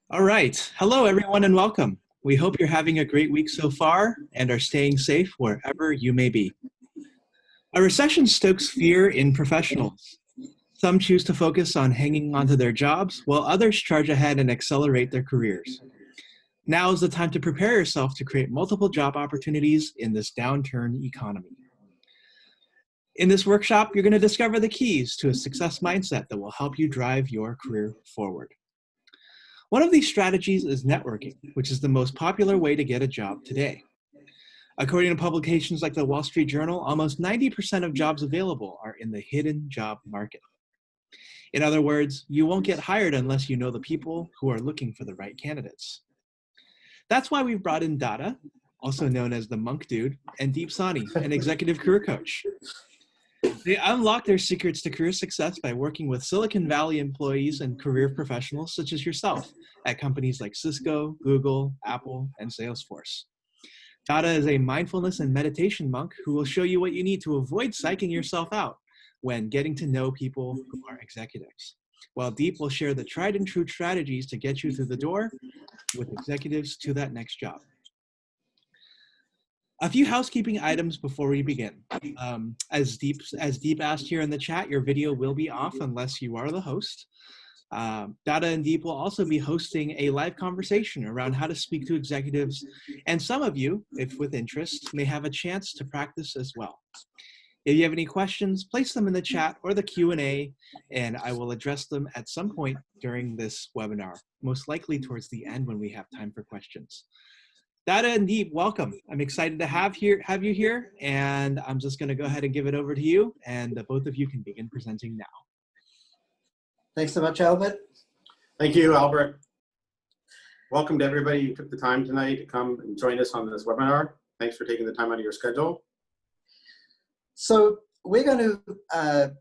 All right. Hello, everyone, and welcome. We hope you're having a great week so far and are staying safe wherever you may be. A recession stokes fear in professionals. Some choose to focus on hanging onto their jobs, while others charge ahead and accelerate their careers. Now is the time to prepare yourself to create multiple job opportunities in this downturn economy. In this workshop, you're going to discover the keys to a success mindset that will help you drive your career forward. One of these strategies is networking, which is the most popular way to get a job today. According to publications like the Wall Street Journal, almost 90% of jobs available are in the hidden job market. In other words, you won't get hired unless you know the people who are looking for the right candidates. That's why we've brought in Dada, also known as the Monk Dude, and Deep Sani, an executive career coach. They unlock their secrets to career success by working with Silicon Valley employees and career professionals such as yourself at companies like Cisco, Google, Apple, and Salesforce. Dada is a mindfulness and meditation monk who will show you what you need to avoid psyching yourself out when getting to know people who are executives, while Deep will share the tried and true strategies to get you through the door with executives to that next job. A few housekeeping items before we begin. As Deep asked here in the chat, your video will be off unless you are the host. Dada and Deep will also be hosting a live conversation around how to speak to executives, and some of you, if with interest, may have a chance to practice as well. If you have any questions, place them in the chat or the Q&A, and I will address them at some point during this webinar, most likely towards the end when we have time for questions. Dada and Deep, welcome. I'm excited to have you here, and I'm just going to go ahead and give it over to you, and both of you can begin presenting now. Thanks so much, Albert. Thank you, Albert. Welcome to everybody who took the time tonight to come and join us on this webinar. Thanks for taking the time out of your schedule. So we're going to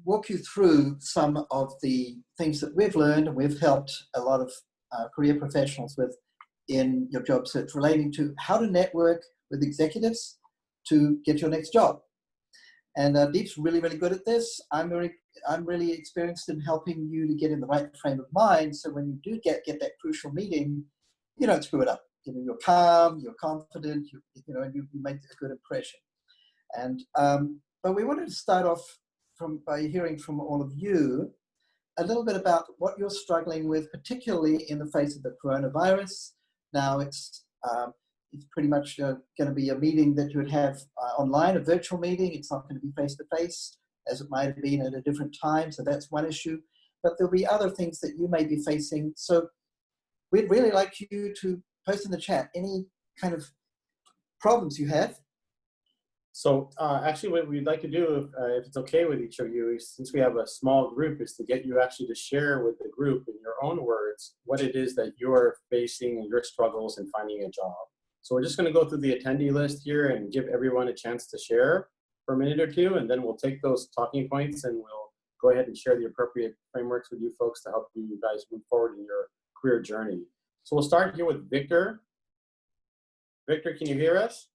walk you through some of the things that we've learned and we've helped a lot of career professionals with in your job search, relating to how to network with executives to get your next job. And Deep's really, really good at this. I'm really experienced in helping you to get in the right frame of mind, so when you do get that crucial meeting, you don't screw it up. You know, you're calm, you're confident, you make a good impression. And but we wanted to start off by hearing from all of you a little bit about what you're struggling with, particularly in the face of the coronavirus. Now it's pretty much going to be a meeting that you would have online, a virtual meeting. It's not going to be face-to-face as it might have been at a different time. So that's one issue. But there'll be other things that you may be facing. So we'd really like you to post in the chat any kind of problems you have. So actually what we'd like to do, if it's okay with each of you, since we have a small group, is to get you actually to share with the group in your own words what it is that you're facing and your struggles in finding a job. So we're just going to go through the attendee list here and give everyone a chance to share for a minute or two, and then we'll take those talking points and we'll go ahead and share the appropriate frameworks with you folks to help you guys move forward in your career journey. So we'll start here with Victor. Victor, can you hear us?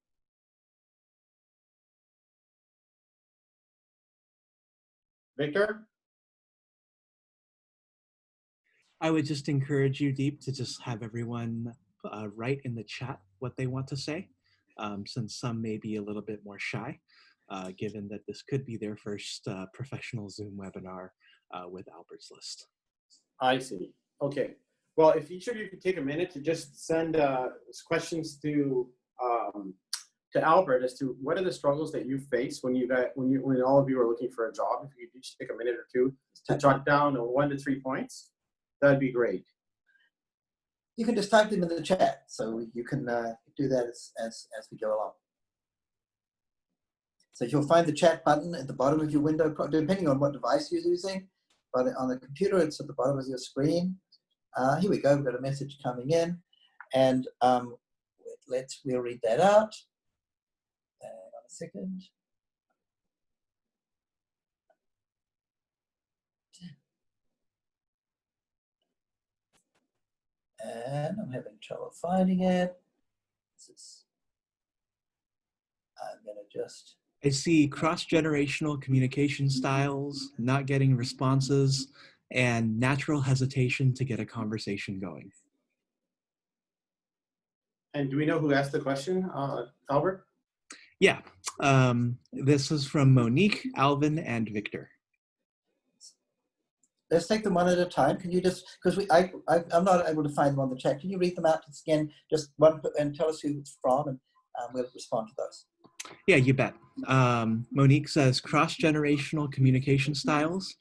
Victor? I would just encourage you, Deep, to just have everyone write in the chat what they want to say, since some may be a little bit more shy, given that this could be their first professional Zoom webinar with Albert's list. I see. Okay. Well, if each of you could take a minute to just send questions to Albert as to what are the struggles that you face when all of you are looking for a job. If you could each take a minute or two to jot down 1 to 3 points, that'd be great. You can just type them in the chat, so you can do that as we go along. So you'll find the chat button at the bottom of your window, depending on what device you're using. But on the computer, it's at the bottom of your screen. Here we go. We've got a message coming in, and we'll read that out. Hang on a second. And I'm having trouble finding it. I'm going to just... I see cross-generational communication styles, not getting responses, and natural hesitation to get a conversation going. And do we know who asked the question, Albert? Yeah, this is from Monique, Alvin, and Victor. Let's take them one at a time. Can you just, because I'm not able to find them on the chat. Can you read them out again, just one, and tell us who it's from, and we'll respond to those. Yeah, you bet. Monique says cross-generational communication styles.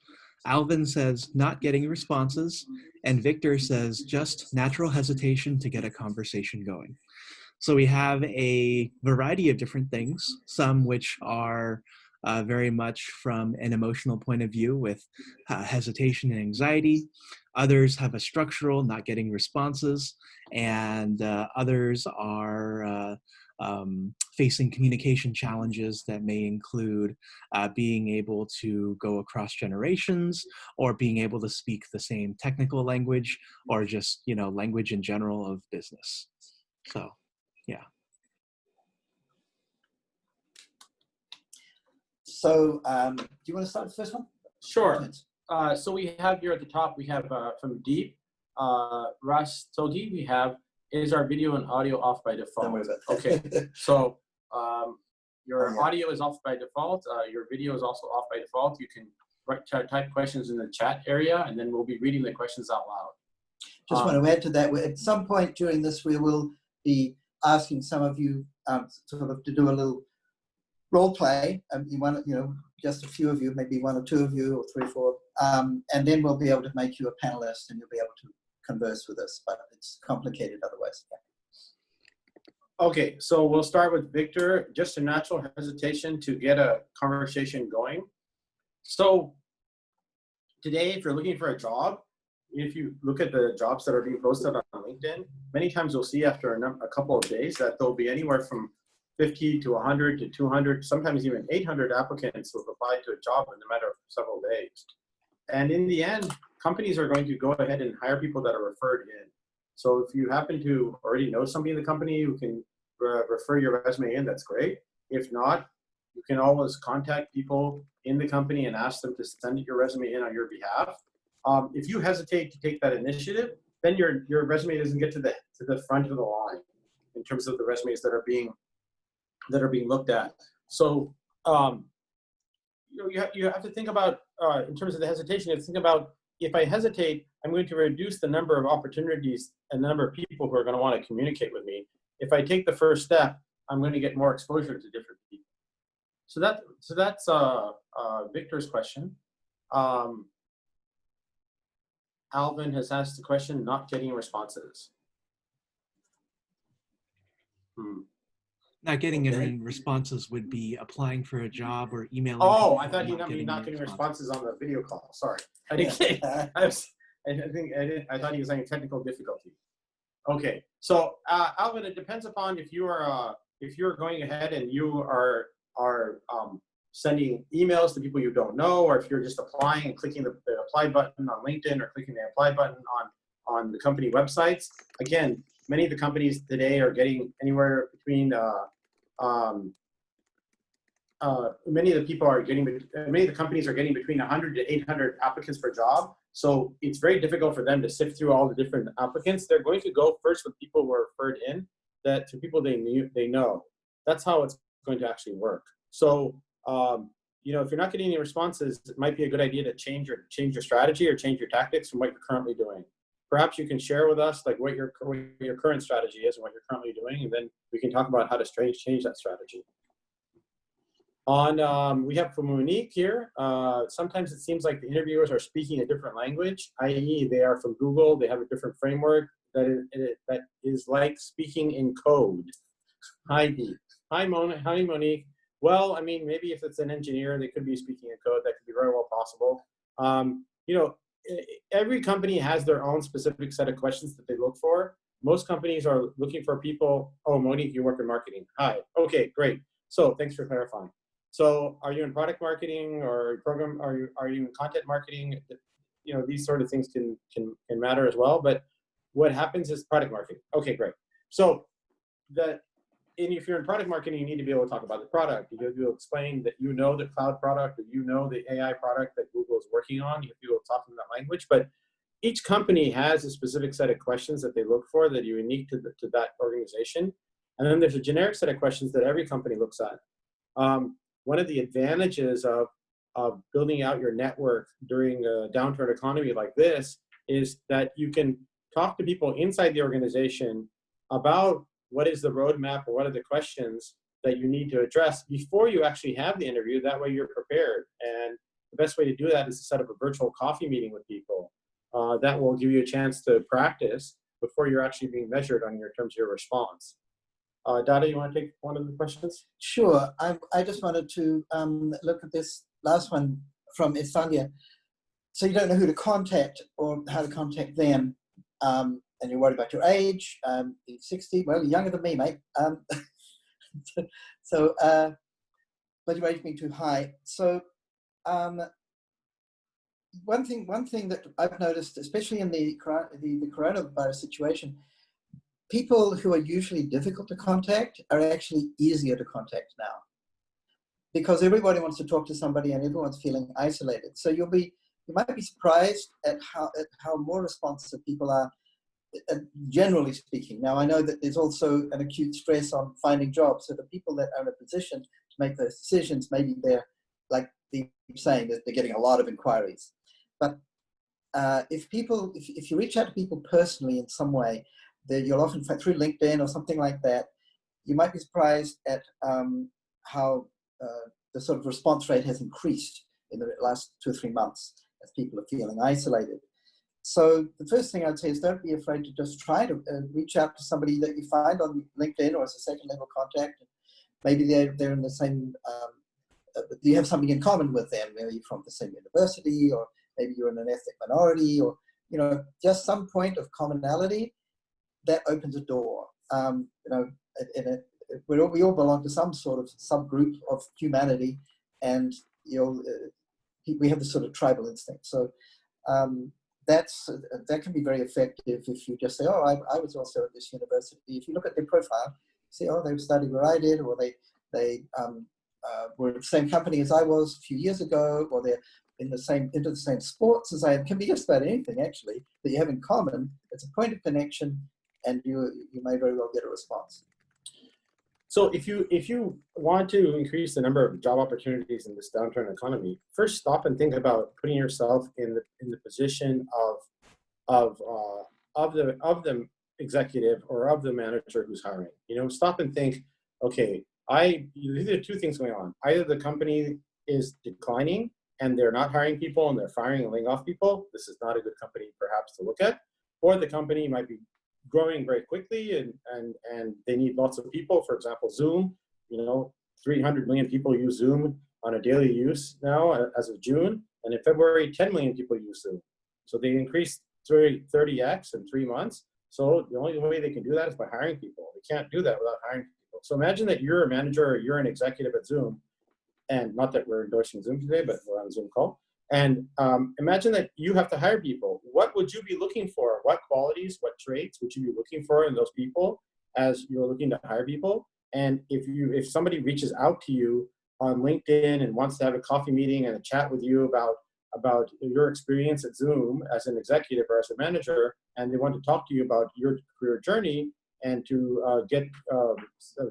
Alvin says not getting responses. And Victor says just natural hesitation to get a conversation going. So we have a variety of different things, some which are very much from an emotional point of view with hesitation and anxiety. Others have a structural, not getting responses, and others are facing communication challenges that may include being able to go across generations, or being able to speak the same technical language, or just, you know, language in general of business. So, yeah. So do you want to start with the first one? Sure. So we have here at the top, we have from Deep, Russ Togi, we have, is our video and audio off by default? Okay, so your audio is off by default. Your video is also off by default. You can type questions in the chat area, and then we'll be reading the questions out loud. Just want to add to that, at some point during this, we will be asking some of you sort of to do a little role play. You want, you know, just a few of you, maybe one or two of you, or three or four, and then we'll be able to make you a panelist, and you'll be able to converse with us. But it's complicated otherwise. Yeah. Okay, so we'll start with Victor. Just a natural hesitation to get a conversation going. So today, if you're looking for a job, if you look at the jobs that are being posted on LinkedIn, many times you'll see after a couple of days that there'll be anywhere from 50 to 100 to 200, sometimes even 800 applicants who have applied to a job in a matter of several days. And in the end, companies are going to go ahead and hire people that are referred in. So if you happen to already know somebody in the company who can refer your resume in, that's great. If not, you can always contact people in the company and ask them to send your resume in on your behalf. If you hesitate to take that initiative, then your resume doesn't get to the front of the line in terms of the resumes that are being looked at. So you have to think about, in terms of the hesitation, you have to think about, if I hesitate, I'm going to reduce the number of opportunities and the number of people who are going to want to communicate with me. If I take the first step, I'm going to get more exposure to different people. So that's Victor's question. Alvin has asked the question, not getting responses. Not getting any responses would be applying for a job or emailing. Oh, I thought he meant not getting responses on the video call. Sorry, I didn't. I thought he was saying technical difficulty. Okay, so Alvin, it depends upon if you're going ahead and you are sending emails to people you don't know, or if you're just applying and clicking the apply button on LinkedIn, or clicking the apply button on the company websites. Again, many of the companies today are getting anywhere between many of the companies are getting between 100 to 800 applicants per job. So it's very difficult for them to sift through all the different applicants. They're going to go first with people who are referred in, to people they know. That's how it's going to actually work. So you know, if you're not getting any responses, it might be a good idea to change your strategy or change your tactics from what you're currently doing. Perhaps you can share with us like what your current strategy is and what you're currently doing, and then we can talk about how to change that strategy. We have from Monique here, sometimes it seems like the interviewers are speaking a different language, i.e. they are from Google, they have a different framework that is like speaking in code. Hi, Dee. Hi, Monique. Well, I mean, maybe if it's an engineer, they could be speaking in code. That could be very well possible. You know, every company has their own specific set of questions that they look for. Most companies are looking for people. Oh, Monique, you work in marketing. Hi. Okay, great. So thanks for clarifying. So are you in product marketing or program? Are you in content marketing? You know, these sort of things can matter as well. But what happens is product marketing. Okay, great. So if you're in product marketing, you need to be able to talk about the product. You have to explain that you know the cloud product or you know the AI product that Google is working on. You have to be able to talk in that language. But each company has a specific set of questions that they look for that are unique to that organization. And then there's a generic set of questions that every company looks at. One of the advantages of building out your network during a downturn economy like this is that you can talk to people inside the organization about what is the roadmap or what are the questions that you need to address before you actually have the interview. That way you're prepared. And the best way to do that is to set up a virtual coffee meeting with people. That will give you a chance to practice before you're actually being measured on your terms of your response. Dada, you want to take one of the questions? Sure. I just wanted to look at this last one from Estonia. So you don't know who to contact or how to contact them, and you're worried about your age. You're 60. Well, you're younger than me, mate. But your age being too high. So one thing that I've noticed, especially in the coronavirus situation, people who are usually difficult to contact are actually easier to contact now, because everybody wants to talk to somebody and everyone's feeling isolated. So you might be surprised at how more responsive people are, generally speaking. Now, I know that there's also an acute stress on finding jobs. So the people that are in a position to make those decisions, maybe they're, like they're saying, that they're getting a lot of inquiries. But if you reach out to people personally in some way, you'll often find through LinkedIn or something like that, you might be surprised at how the sort of response rate has increased in the last 2 or 3 months as people are feeling isolated. So the first thing I'd say is don't be afraid to just try to reach out to somebody that you find on LinkedIn or as a second level contact. Maybe they're in the same, you have something in common with them. Maybe you're from the same university, or maybe you're in an ethnic minority, or just some point of commonality that opens a door. We all belong to some sort of subgroup of humanity, and we have this sort of tribal instinct. So that can be very effective if you just say, oh, I was also at this university. If you look at their profile, you say, oh, they studied where I did, or they were at the same company as I was a few years ago, or they're into the same sports as I am. It can be just about anything, actually, that you have in common. It's a point of connection, and you may very well get a response. So if you want to increase the number of job opportunities in this downturn economy, first stop and think about putting yourself in the position of the executive or of the manager who's hiring. Stop and think, okay, these are 2 things going on. Either the company is declining and they're not hiring people and they're firing and laying off people. This is not a good company perhaps to look at. Or the company might be growing very quickly and they need lots of people. For example, Zoom, 300 million people use Zoom on a daily use now as of June. And in February, 10 million people use Zoom. So they increased 30x in 3 months. So the only way they can do that is by hiring people. They can't do that without hiring people. So imagine that you're a manager or you're an executive at Zoom, and not that we're endorsing Zoom today, but we're on a Zoom call. And imagine that you have to hire people. What would you be looking for? What qualities, what traits would you be looking for in those people as you're looking to hire people? And if somebody reaches out to you on LinkedIn and wants to have a coffee meeting and a chat with you about your experience at Zoom as an executive or as a manager, and they want to talk to you about your career journey and to get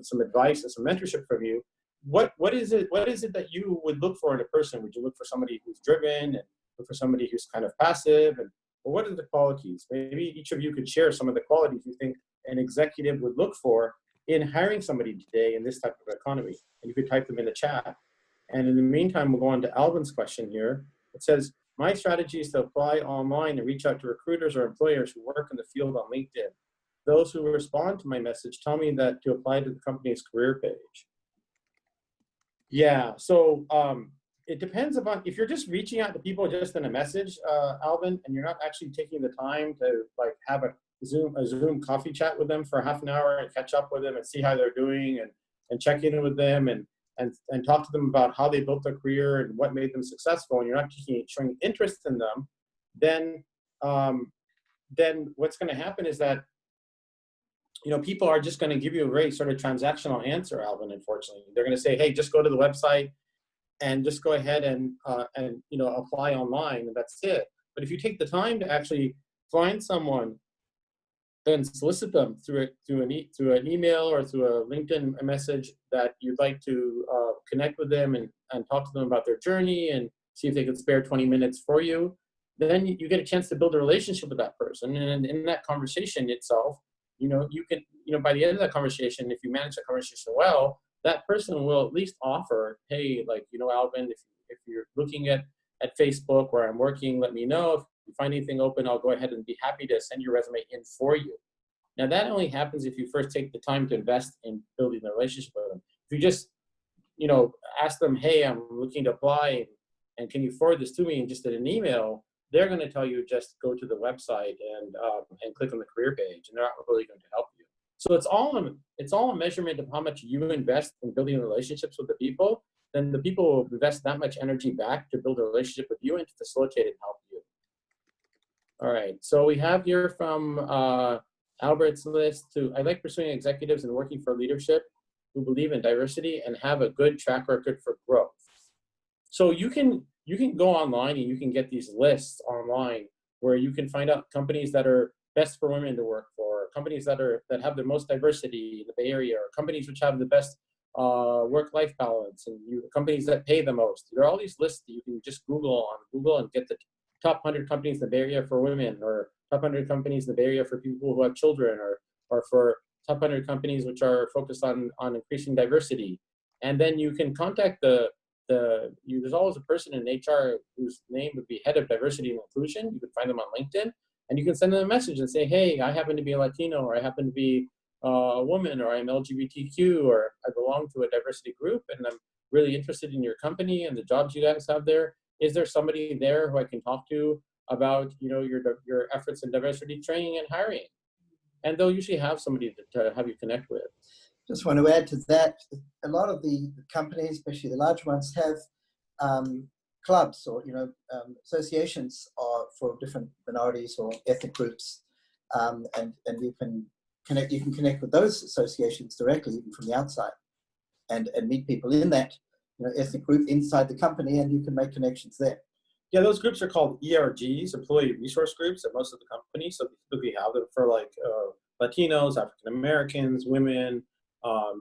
some advice and some mentorship from you, what is it that you would look for in a person? Would you look for somebody who's driven, and look for somebody who's kind of passive? Or what are the qualities? Maybe each of you could share some of the qualities you think an executive would look for in hiring somebody today in this type of economy. And you could type them in the chat. And in the meantime, we'll go on to Alvin's question here. It says, my strategy is to apply online and reach out to recruiters or employers who work in the field on LinkedIn. Those who respond to my message tell me that to apply to the company's career page. Yeah, so it depends upon, if you're just reaching out to people just in a message, Alvin, and you're not actually taking the time to have a Zoom coffee chat with them for half an hour and catch up with them and see how they're doing and check in with them and talk to them about how they built their career and what made them successful, and you're not showing interest in them, then what's going to happen is that people are just going to give you a very sort of transactional answer, Alvin, unfortunately. They're going to say, hey, just go to the website and just go ahead and apply online, and that's it. But if you take the time to actually find someone and solicit them through an email or through a LinkedIn message that you'd like to connect with them and talk to them about their journey and see if they could spare 20 minutes for you, then you get a chance to build a relationship with that person. And in that conversation itself, you can, by the end of that conversation, if you manage that conversation well, that person will at least offer, hey, like, Alvin, if you're looking at Facebook where I'm working, let me know. If you find anything open, I'll go ahead and be happy to send your resume in for you. Now, that only happens if you first take the time to invest in building the relationship with them. If you just, ask them, hey, I'm looking to apply, and can you forward this to me, and just in an email, they're going to tell you just go to the website and click on the career page, and they're not really going to help you. So it's all a measurement of how much you invest in building relationships with the people. Then the people will invest that much energy back to build a relationship with you and to facilitate and help you. All right, so we have here from Albert's list I like pursuing executives and working for leadership who believe in diversity and have a good track record for growth. So you can go online and you can get these lists online where you can find out companies that are best for women to work for, companies that have the most diversity in the Bay Area, or companies which have the best work-life balance, and companies that pay the most. There are all these lists that you can just Google on Google and get the top 100 companies in the Bay Area for women, or top 100 companies in the Bay Area for people who have children, or for top 100 companies which are focused on increasing diversity. And then you can contact there's always a person in HR whose name would be head of diversity and inclusion. You can find them on LinkedIn, and you can send them a message and say, hey, I happen to be a Latino, or I happen to be a woman, or I'm LGBTQ, or I belong to a diversity group, and I'm really interested in your company and the jobs you guys have there. Is there somebody there who I can talk to about your efforts in diversity training and hiring? And they'll usually have somebody to have you connect with. Just want to add to that, a lot of the companies, especially the large ones, have clubs or associations for different minorities or ethnic groups, and you can connect with those associations directly, even from the outside, and meet people in that ethnic group inside the company, and you can make connections there. Yeah, those groups are called ERGs, employee resource groups, at most of the companies. So they typically have them for like Latinos, African Americans, women,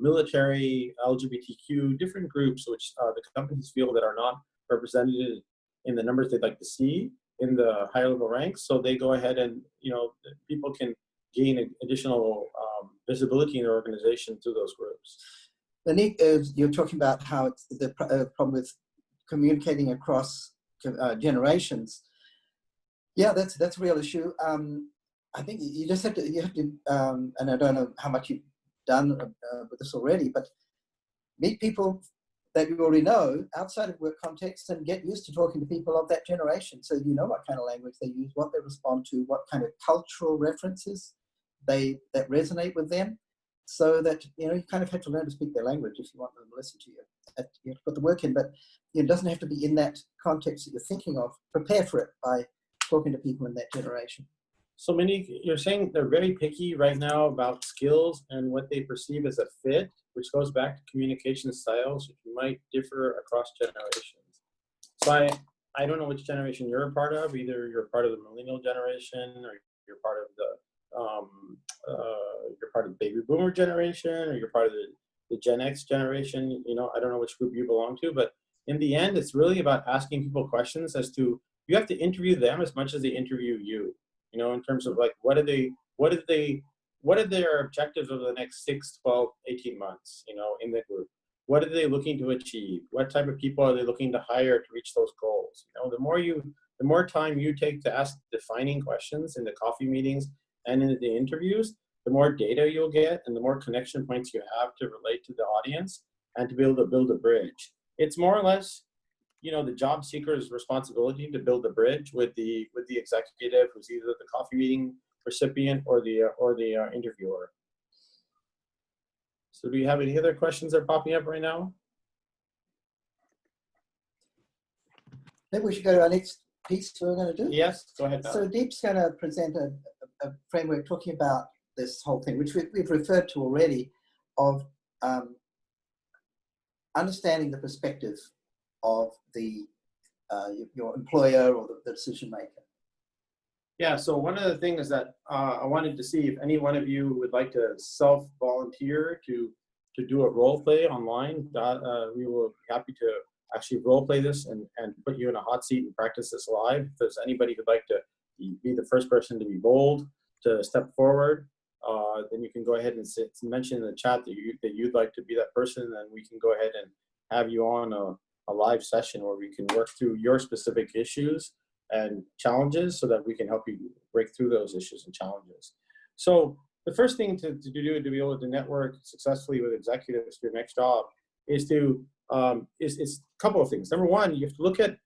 military, LGBTQ, different groups which the companies feel that are not represented in the numbers they'd like to see in the higher level ranks. So they go ahead and people can gain additional visibility in their organization through those groups. The neat is you're talking about how it's the problem with communicating across generations. Yeah, that's a real issue. I think you just have to and I don't know how much you've done with this already, but meet people that you already know outside of work context and get used to talking to people of that generation, so you know what kind of language they use, what they respond to, what kind of cultural references that resonate with them, so that you kind of have to learn to speak their language if you want them to listen to you. You have to put the work in, but it doesn't have to be in that context that you're thinking of. Prepare for it by talking to people in that generation. So you're saying they're very picky right now about skills and what they perceive as a fit, which goes back to communication styles, which might differ across generations. So I don't know which generation you're a part of. Either you're part of the millennial generation, or you're part of the baby boomer generation, or you're part of the Gen X generation. I don't know which group you belong to, but in the end, it's really about asking people questions as to, you have to interview them as much as they interview you. In terms of like, what are their objectives over the next 6, 12, 18 months, in the group? What are they looking to achieve? What type of people are they looking to hire to reach those goals? The more time you take to ask defining questions in the coffee meetings and in the interviews, the more data you'll get and the more connection points you have to relate to the audience and to be able to build a bridge. It's more or less the job seeker's responsibility to build a bridge with the executive who's either the coffee meeting recipient or the interviewer. So do you have any other questions that are popping up right now? Maybe we should go to our next piece we're going to do. Yes, go ahead. So Deep's going to present a framework talking about this whole thing, which we've referred to already, of understanding the perspective of the your employer or the decision maker. Yeah, so one of the things that I wanted to see if any one of you would like to self-volunteer to do a role play online, we will be happy to actually role play this and put you in a hot seat and practice this live. If there's anybody who'd like to be the first person to be bold, to step forward, then you can go ahead and mention in the chat that you'd like to be that person, and then we can go ahead and have you on a live session where we can work through your specific issues and challenges so that we can help you break through those issues and challenges. So the first thing to do to be able to network successfully with executives for your next job is to is a couple of things. Number one, you have to look at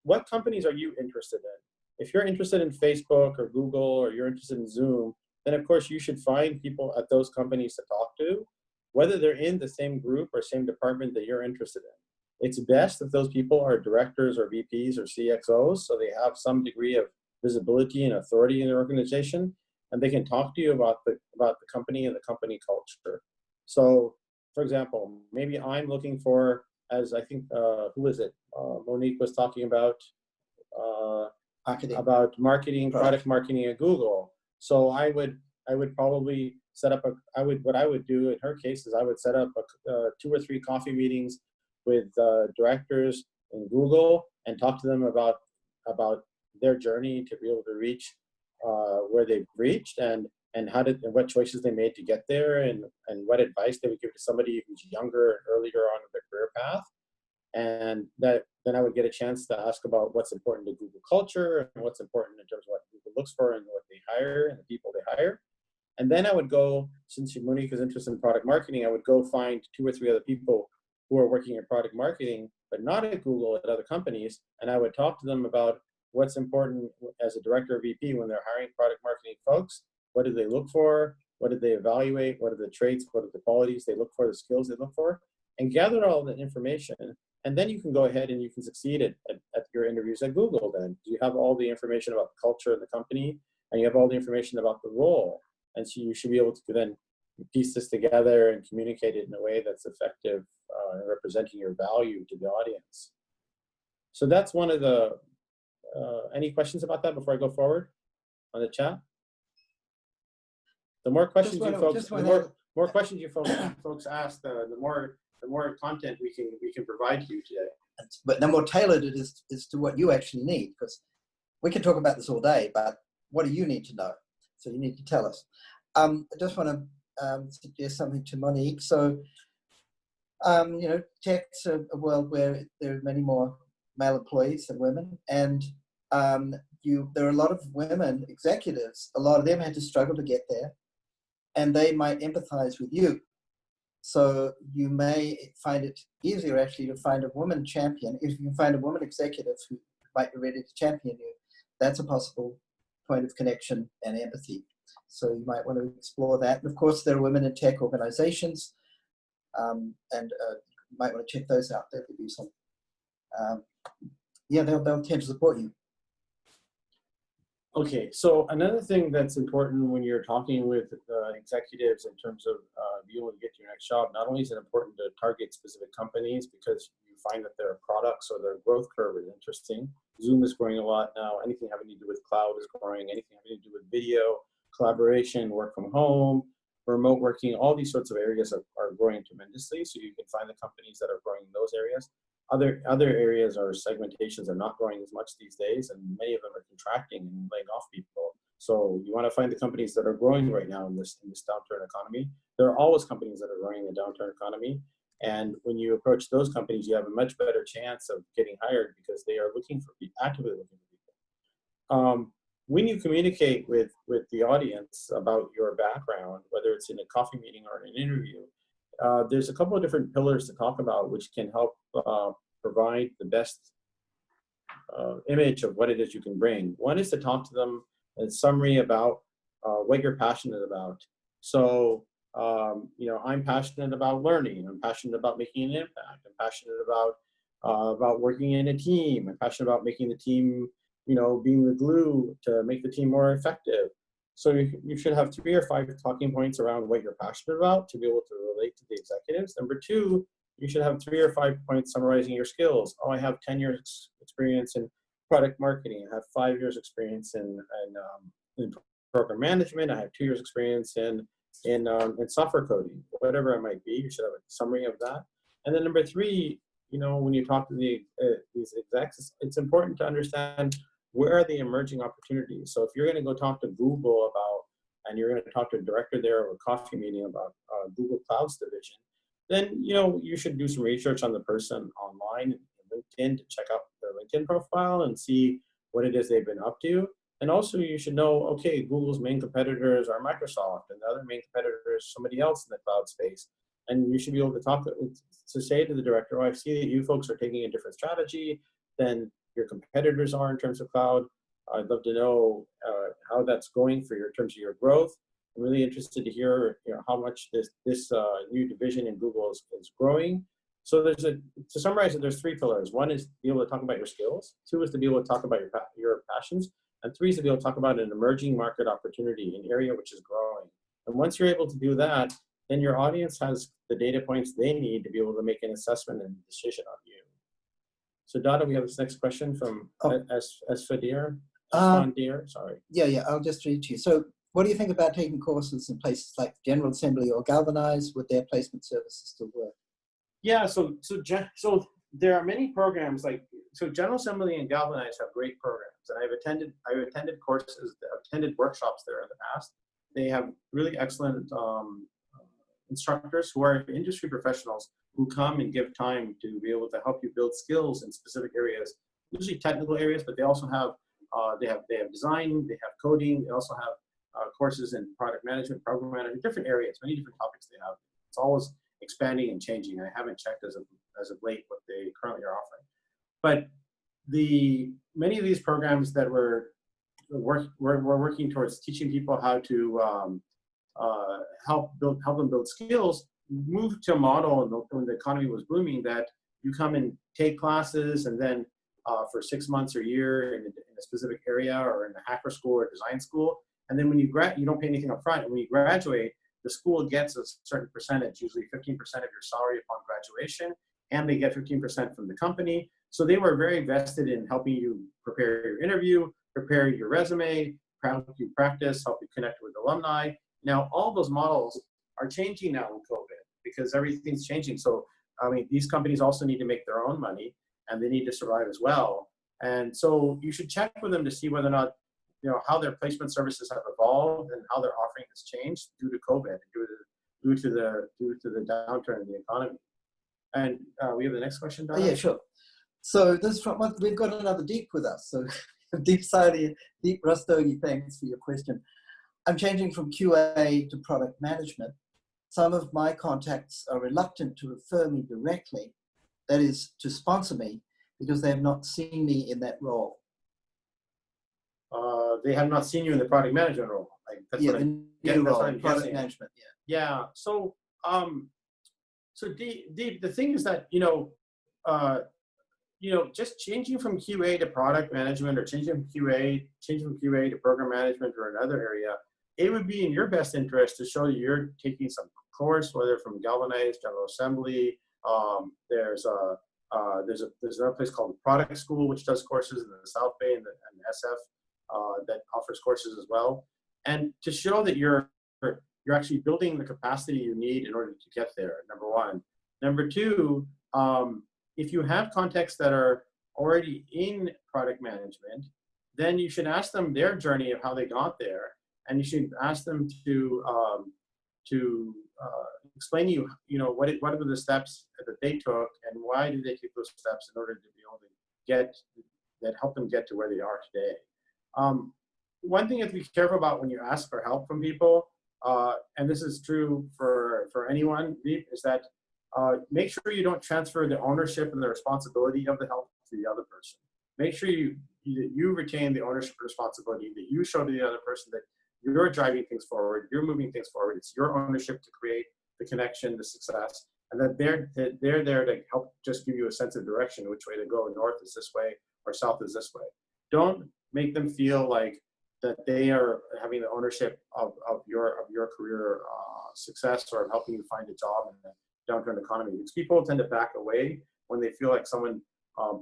what companies are you interested in. If you're interested in Facebook or Google, or you're interested in Zoom, then of course you should find people at those companies to talk to, whether they're in the same group or same department that you're interested in. It's best if those people are directors or VPs or CXOs, so they have some degree of visibility and authority in their organization, and they can talk to you about the company and the company culture. So, for example, maybe I'm looking for, as I think, who is it? Monique was talking about marketing, product marketing at Google. So I would probably set up what I would do in her case is I would set up 2 or 3 coffee meetings with directors in Google and talk to them about their journey to be able to reach where they've reached and what choices they made to get there and what advice they would give to somebody who's younger and earlier on in their career path. And then I would get a chance to ask about what's important to Google culture and what's important in terms of what Google looks for and what they hire and the people they hire. And then I would go, since Monique is interested in product marketing, I would go find 2 or 3 other people who are working in product marketing, but not at Google, at other companies. And I would talk to them about what's important as a director or VP when they're hiring product marketing folks. What do they look for? What do they evaluate? What are the traits? What are the qualities they look for, the skills they look for? And gather all that information. And then you can go ahead and you can succeed at your interviews at Google then. You have all the information about the culture of the company, and you have all the information about the role. And so you should be able to then piece this together and communicate it in a way that's effective in representing your value to the audience. So that's one of the, any questions about that before I go forward on the chat? The more questions more questions you folks ask, the more content we can provide to you today. But the more tailored it is to what you actually need, because we can talk about this all day, but what do you need to know? So you need to tell us. I just want to suggest something to Monique. So, tech's a world where there are many more male employees than women, and there are a lot of women executives. A lot of them had to struggle to get there, and they might empathize with you. So you may find it easier actually to find a woman champion. If you can find a woman executive who might be ready to champion you, that's a possible point of connection and empathy. So you might want to explore that. And of course, there are women in tech organizations, and you might want to check those out. They could do some. They'll tend to support you. Okay, so another thing that's important when you're talking with executives in terms of being able to get to your next job, not only is it important to target specific companies because you find that their products or their growth curve is interesting. Zoom is growing a lot now. Anything having to do with cloud is growing. Anything having to do with video, collaboration, work from home, remote working, all these sorts of areas are growing tremendously. So you can find the companies that are growing in those areas. Other areas or segmentations are not growing as much these days, and many of them are contracting and laying off people. So you want to find the companies that are growing right now in this downturn economy. There are always companies that are growing in the downturn economy, and when you approach those companies, you have a much better chance of getting hired because they are actively looking for people. When you communicate with the audience about your background, whether it's in a coffee meeting or in an interview, there's a couple of different pillars to talk about which can help provide the best image of what it is you can bring. One is to talk to them in summary about what you're passionate about. So, I'm passionate about learning. I'm passionate about making an impact. I'm passionate about working in a team. I'm passionate about making the team, being the glue to make the team more effective. So you should have 3 or 5 talking points around what you're passionate about to be able to relate to the executives. Number 2, you should have 3 or 5 points summarizing your skills. Oh, I have 10 years experience in product marketing. I have 5 years experience in program management. I have 2 years experience in software coding, whatever it might be. You should have a summary of that. And then number 3, when you talk to these execs, it's important to understand where are the emerging opportunities. So if you're going to go talk to Google and you're going to talk to a director there or a coffee meeting about Google Cloud's division, then you should do some research on the person online, LinkedIn, to check out their LinkedIn profile and see what it is they've been up to. And also you should know, okay, Google's main competitors are Microsoft, and the other main competitor is somebody else in the cloud space. And you should be able to say to the director, oh, I see that you folks are taking a different strategy than your competitors are in terms of cloud. I'd love to know how that's going for you in terms of your growth. I'm really interested to hear how much this new division in Google is growing. So to summarize it, there's 3 pillars. 1 is to be able to talk about your skills. 2 is to be able to talk about your passions. And 3 is to be able to talk about an emerging market opportunity, an area which is growing. And once you're able to do that, then your audience has the data points they need to be able to make an assessment and decision on you. So Dada, we have this next question from Esfadir. Sorry. Yeah, I'll just read to you. So what do you think about taking courses in places like General Assembly or Galvanize? Would their placement services still work? Yeah, so there are many programs so General Assembly and Galvanize have great programs, and I've attended courses, I've attended workshops there in the past. They have really excellent instructors who are industry professionals who come and give time to be able to help you build skills in specific areas, usually technical areas, but they also have they have design, they have coding, they also have courses in product management, program management, different areas, many different topics they have. It's always expanding and changing. I haven't checked as of late what they currently are offering. But many of these programs that we're working towards teaching people how to help them build skills, moved to a model when the economy was booming that you come and take classes and then for 6 months or a year in a specific area or in a hacker school or design school, and then when you don't pay anything up front, and when you graduate, the school gets a certain percentage, usually 15% of your salary upon graduation, and they get 15% from the company. So they were very vested in helping you prepare your interview, prepare your resume, help you practice, help you connect with alumni. Now, all those models are changing now in COVID because everything's changing. So, these companies also need to make their own money, and they need to survive as well. And so you should check with them to see whether or not, how their placement services have evolved and how their offering has changed due to COVID, due to the downturn in the economy. And we have the next question, Donna? Oh, yeah, sure. So this is from, we've got another Deep with us. So Deep Saudi, Deep Rastogi, thanks for your question. I'm changing from QA to product management. Some of my contacts are reluctant to refer me directly, that is, to sponsor me, because they have not seen me in that role. They have not seen you in the product management role. Product management, yeah. Yeah, so Deep, the thing is that, just changing from QA to product management or changing from QA to program management or another area, it would be in your best interest to show you're taking some course, whether from Galvanize, General Assembly. There's another place called Product School, which does courses in the South Bay and the SF that offers courses as well. And to show that you're actually building the capacity you need in order to get there, number one. Number two, if you have contacts that are already in product management, then you should ask them their journey of how they got there, and you should ask them to explain to you, what were the steps that they took, and why did they take those steps in order to be able to help them get to where they are today. One thing you have to be careful about when you ask for help from people, and this is true for anyone, is that make sure you don't transfer the ownership and the responsibility of the help to the other person. Make sure you retain the ownership and responsibility, that you show to the other person that you're driving things forward, you're moving things forward. It's your ownership to create the connection, the success, and that they're there to help just give you a sense of direction, which way to go. North is this way or south is this way. Don't make them feel like that they are having the ownership of your career success, or of helping you find a job in the downturn economy. Because people tend to back away when they feel like someone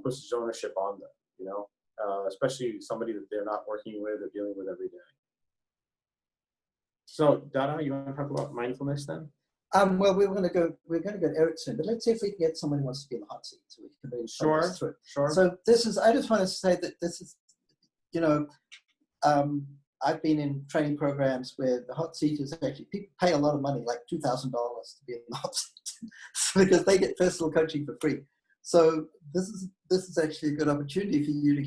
pushes ownership on them, you know, especially somebody that they're not working with or dealing with every day. So Dada, you want to talk about mindfulness then? Well, we're going to go to Eric soon, but let's see if we can get someone who wants to be in the hot seat, so we can really talk this through. Sure. So I just want to say that this is, you know, I've been in training programs where the hot seat is actually, people pay a lot of money, like $2,000 to be in the hot seat, because they get personal coaching for free. So this is actually a good opportunity for you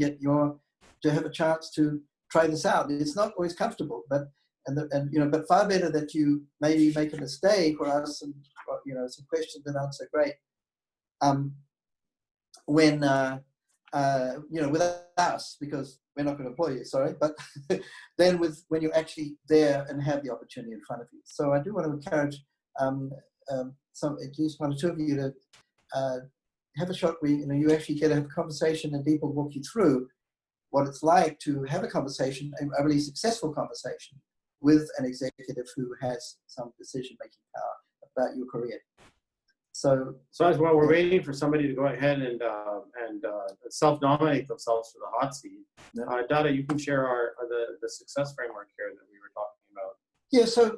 to have a chance to try this out. It's not always comfortable, but but far better that you maybe make a mistake or ask some some questions that aren't so great. When with us, because we're not going to employ you, sorry, but then when you're actually there and have the opportunity in front of you. So I do want to encourage at least one or two of you to have a shot where you actually get to have a conversation and people walk you through what it's like to have a conversation, a really successful conversation with an executive who has some decision-making power about your career. So as well, we're waiting for somebody to go ahead and self-nominate themselves for the hot seat. Yeah. Dada, you can share the success framework here that we were talking about. Yeah. So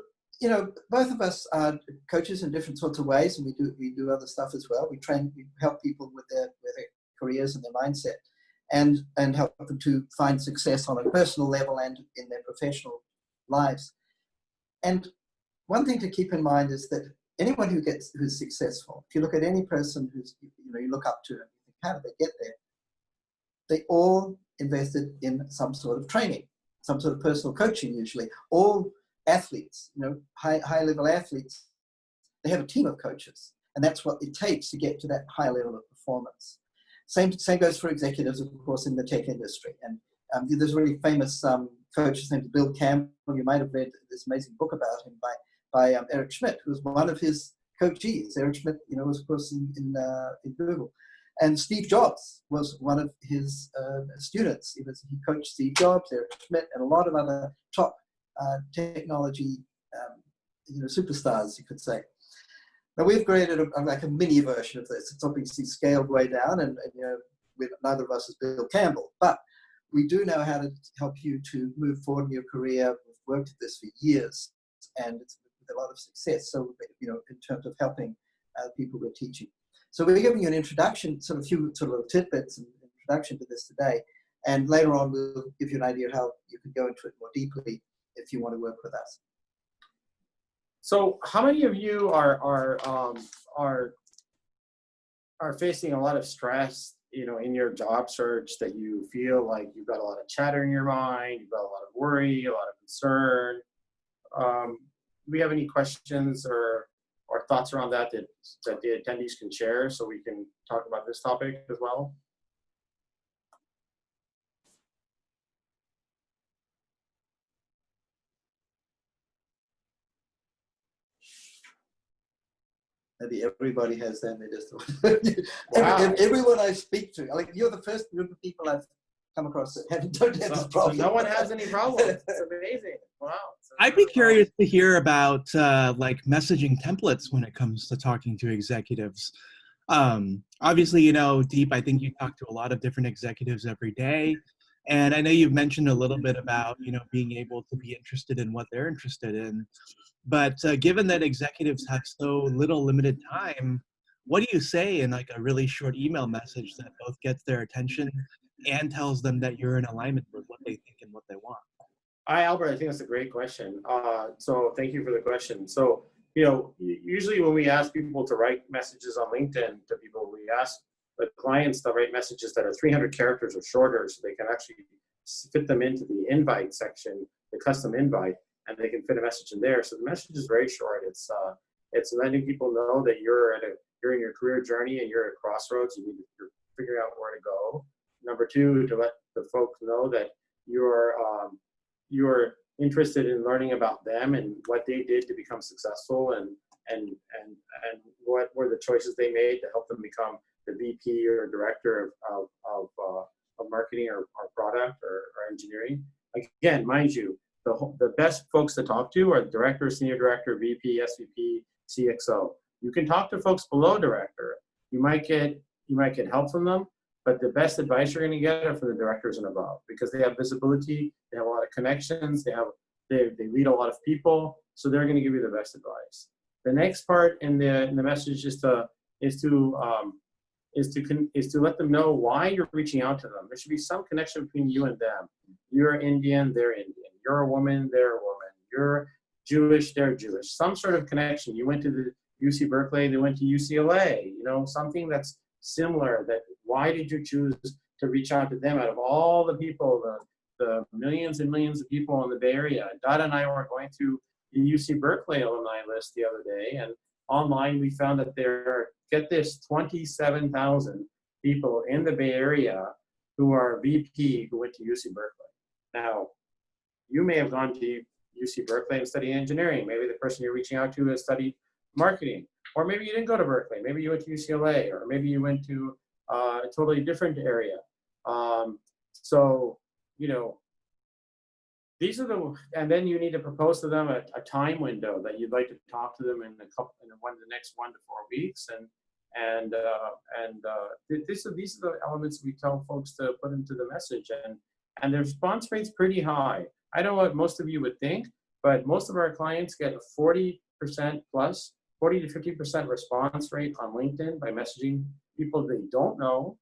both of us are coaches in different sorts of ways, and we do other stuff as well. We help people with their careers and their mindset, and help them to find success on a personal level and in their professional lives. And one thing to keep in mind is that anyone who's successful, if you look at any person who's you look up to and you think, how did they get there? They all invested in some sort of training, some sort of personal coaching. Usually, all athletes, high level athletes, they have a team of coaches, and that's what it takes to get to that high level of performance. Same goes for executives, of course, in the tech industry. And there's a really famous coach, his name is Bill Campbell. You might have read this amazing book about him by Eric Schmidt, who was one of his coachees. Eric Schmidt, was of course in Google. And Steve Jobs was one of his students. He coached Steve Jobs, Eric Schmidt, and a lot of other top technology superstars, you could say. Now we've created a mini version of this. It's obviously scaled way down, and neither of us is Bill Campbell, but we do know how to help you to move forward in your career. We've worked at this for years, and it's with a lot of success. So, in terms of helping people we're teaching. So we're giving you an introduction, a few little tidbits, and introduction to this today. And later on, we'll give you an idea of how you can go into it more deeply if you want to work with us. So, how many of you are facing a lot of stress, in your job search, that you feel like you've got a lot of chatter in your mind, you've got a lot of worry, a lot of concern? Do we have any questions or thoughts around that the attendees can share, so we can talk about this topic as well? Maybe everybody has that. They just Wow. everyone I speak to, like, you're the first group of people I've come across that don't have this problem. So no one has any problems. It's amazing. Wow. I'd be curious to hear about messaging templates when it comes to talking to executives. Obviously, Deep, I think you talk to a lot of different executives every day. And I know you've mentioned a little bit about, being able to be interested in what they're interested in. But given that executives have so little limited time, what do you say in a really short email message that both gets their attention and tells them that you're in alignment with what they think and what they want? Hi, Albert. I think that's a great question. So thank you for the question. So, usually when we ask people to write messages on LinkedIn to people, we ask the clients to write messages that are 300 characters or shorter, so they can actually fit them into the invite section, the custom invite, and they can fit a message in there. So the message is very short. It's letting people know that you're in your career journey and you're at a crossroads. You're figuring out where to go. Number two, to let the folks know that you're interested in learning about them and what they did to become successful, and what were the choices they made to help them become the VP or director of marketing or product or engineering. Again, mind you, the best folks to talk to are director, senior director, VP, SVP, CXO. You can talk to folks below director. You might get help from them, but the best advice you're going to get are from the directors and above, because they have visibility, they have a lot of connections, they lead a lot of people, so they're going to give you the best advice. The next part in the message is to let them know why you're reaching out to them. There should be some connection between you and them. You're Indian, they're Indian. You're a woman, they're a woman. You're Jewish, they're Jewish. Some sort of connection. You went to the UC Berkeley, they went to UCLA. Something that's similar. That why did you choose to reach out to them out of all the people, the millions and millions of people in the Bay Area? Dada and I were going through the UC Berkeley alumni list the other day, and online we found that there are, get this, 27,000 people in the Bay Area who are VP who went to UC Berkeley. Now, you may have gone to UC Berkeley and studied engineering. Maybe the person you're reaching out to has studied marketing. Or maybe you didn't go to Berkeley. Maybe you went to UCLA, or maybe you went to a totally different area. These are and then you need to propose to them a time window that you'd like to talk to them in the next 1 to 4 weeks, these are the elements we tell folks to put into the message, and the response rate's pretty high. I don't know what most of you would think, but most of our clients get a 40% plus, 40 to 50% response rate on LinkedIn by messaging people they don't know,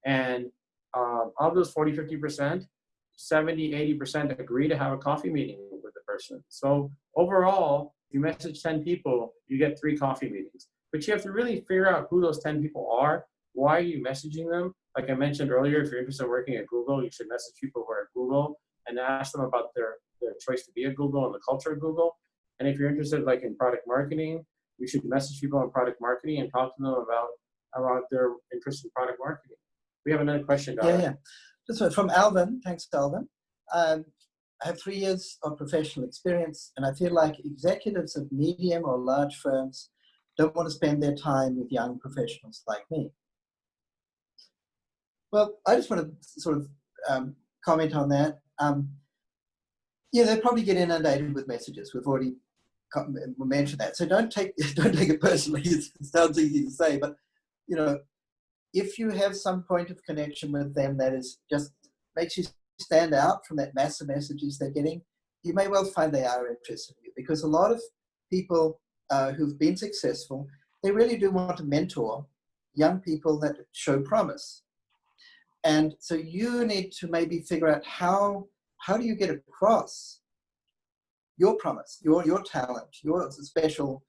and of those 40, 50%, 70, 80% agree to have a coffee meeting with the person. So overall, you message 10 people, you get 3 coffee meetings. But you have to really figure out who those 10 people are. Why are you messaging them? Like I mentioned earlier, if you're interested in working at Google, you should message people who are at Google and ask them about their choice to be at Google and the culture of Google. And if you're interested like in product marketing, you should message people in product marketing and talk to them about their interest in product marketing. We have another question, Dara. Yeah. This one from Alvin. Thanks, Alvin. I have 3 years of professional experience, and I feel like executives of medium or large firms don't want to spend their time with young professionals like me. Well, I just want to sort of comment on that. They probably get inundated with messages. We've already mentioned that. So don't take it personally. It sounds easy to say, but if you have some point of connection with them that is just makes you stand out from that mass of messages they're getting, you may well find they are interested in you, because a lot of people who've been successful, they really do want to mentor young people that show promise. And so you need to maybe figure out how do you get across your promise, your talent, your special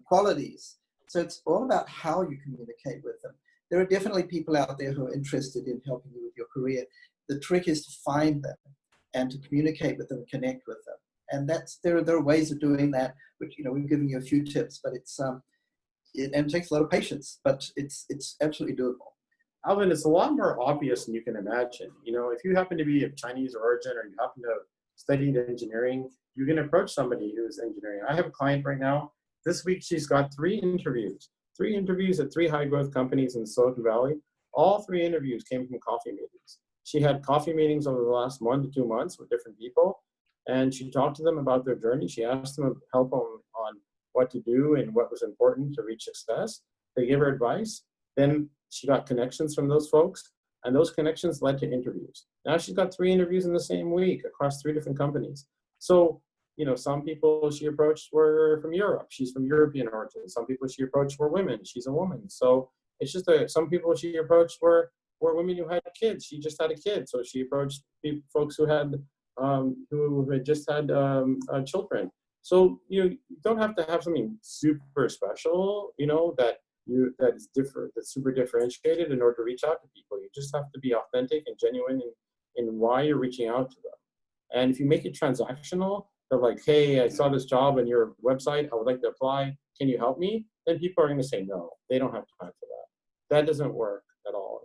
qualities. So it's all about how you communicate with them. There are definitely people out there who are interested in helping you with your career. The trick is to find them and to communicate with them, connect with them. And there are ways of doing that, which we've given you a few tips, but it takes a lot of patience, but it's absolutely doable. Alvin, it's a lot more obvious than you can imagine. If you happen to be of Chinese origin or you happen to have studied engineering, you can approach somebody who's engineering. I have a client right now. This week, she's got 3 interviews. 3 interviews at 3 high-growth companies in Silicon Valley. All 3 interviews came from coffee meetings. She had coffee meetings over the last 1 to 2 months with different people, and she talked to them about their journey. She asked them help on what to do and what was important to reach success. They gave her advice. Then she got connections from those folks, and those connections led to interviews. Now she's got 3 interviews in the same week across 3 different companies. So, some people she approached were from Europe. She's from European origin. Some people she approached were women. She's a woman. So it's just some people she approached were women who had kids. She just had a kid. So she approached folks who had just had children. So you don't have to have something super special, that is different, that's super differentiated in order to reach out to people. You just have to be authentic and genuine in why you're reaching out to them. And if you make it transactional, they're like, hey, I saw this job on your website, I would like to apply, can you help me? Then people are going to say no. They don't have time for that. That doesn't work at all.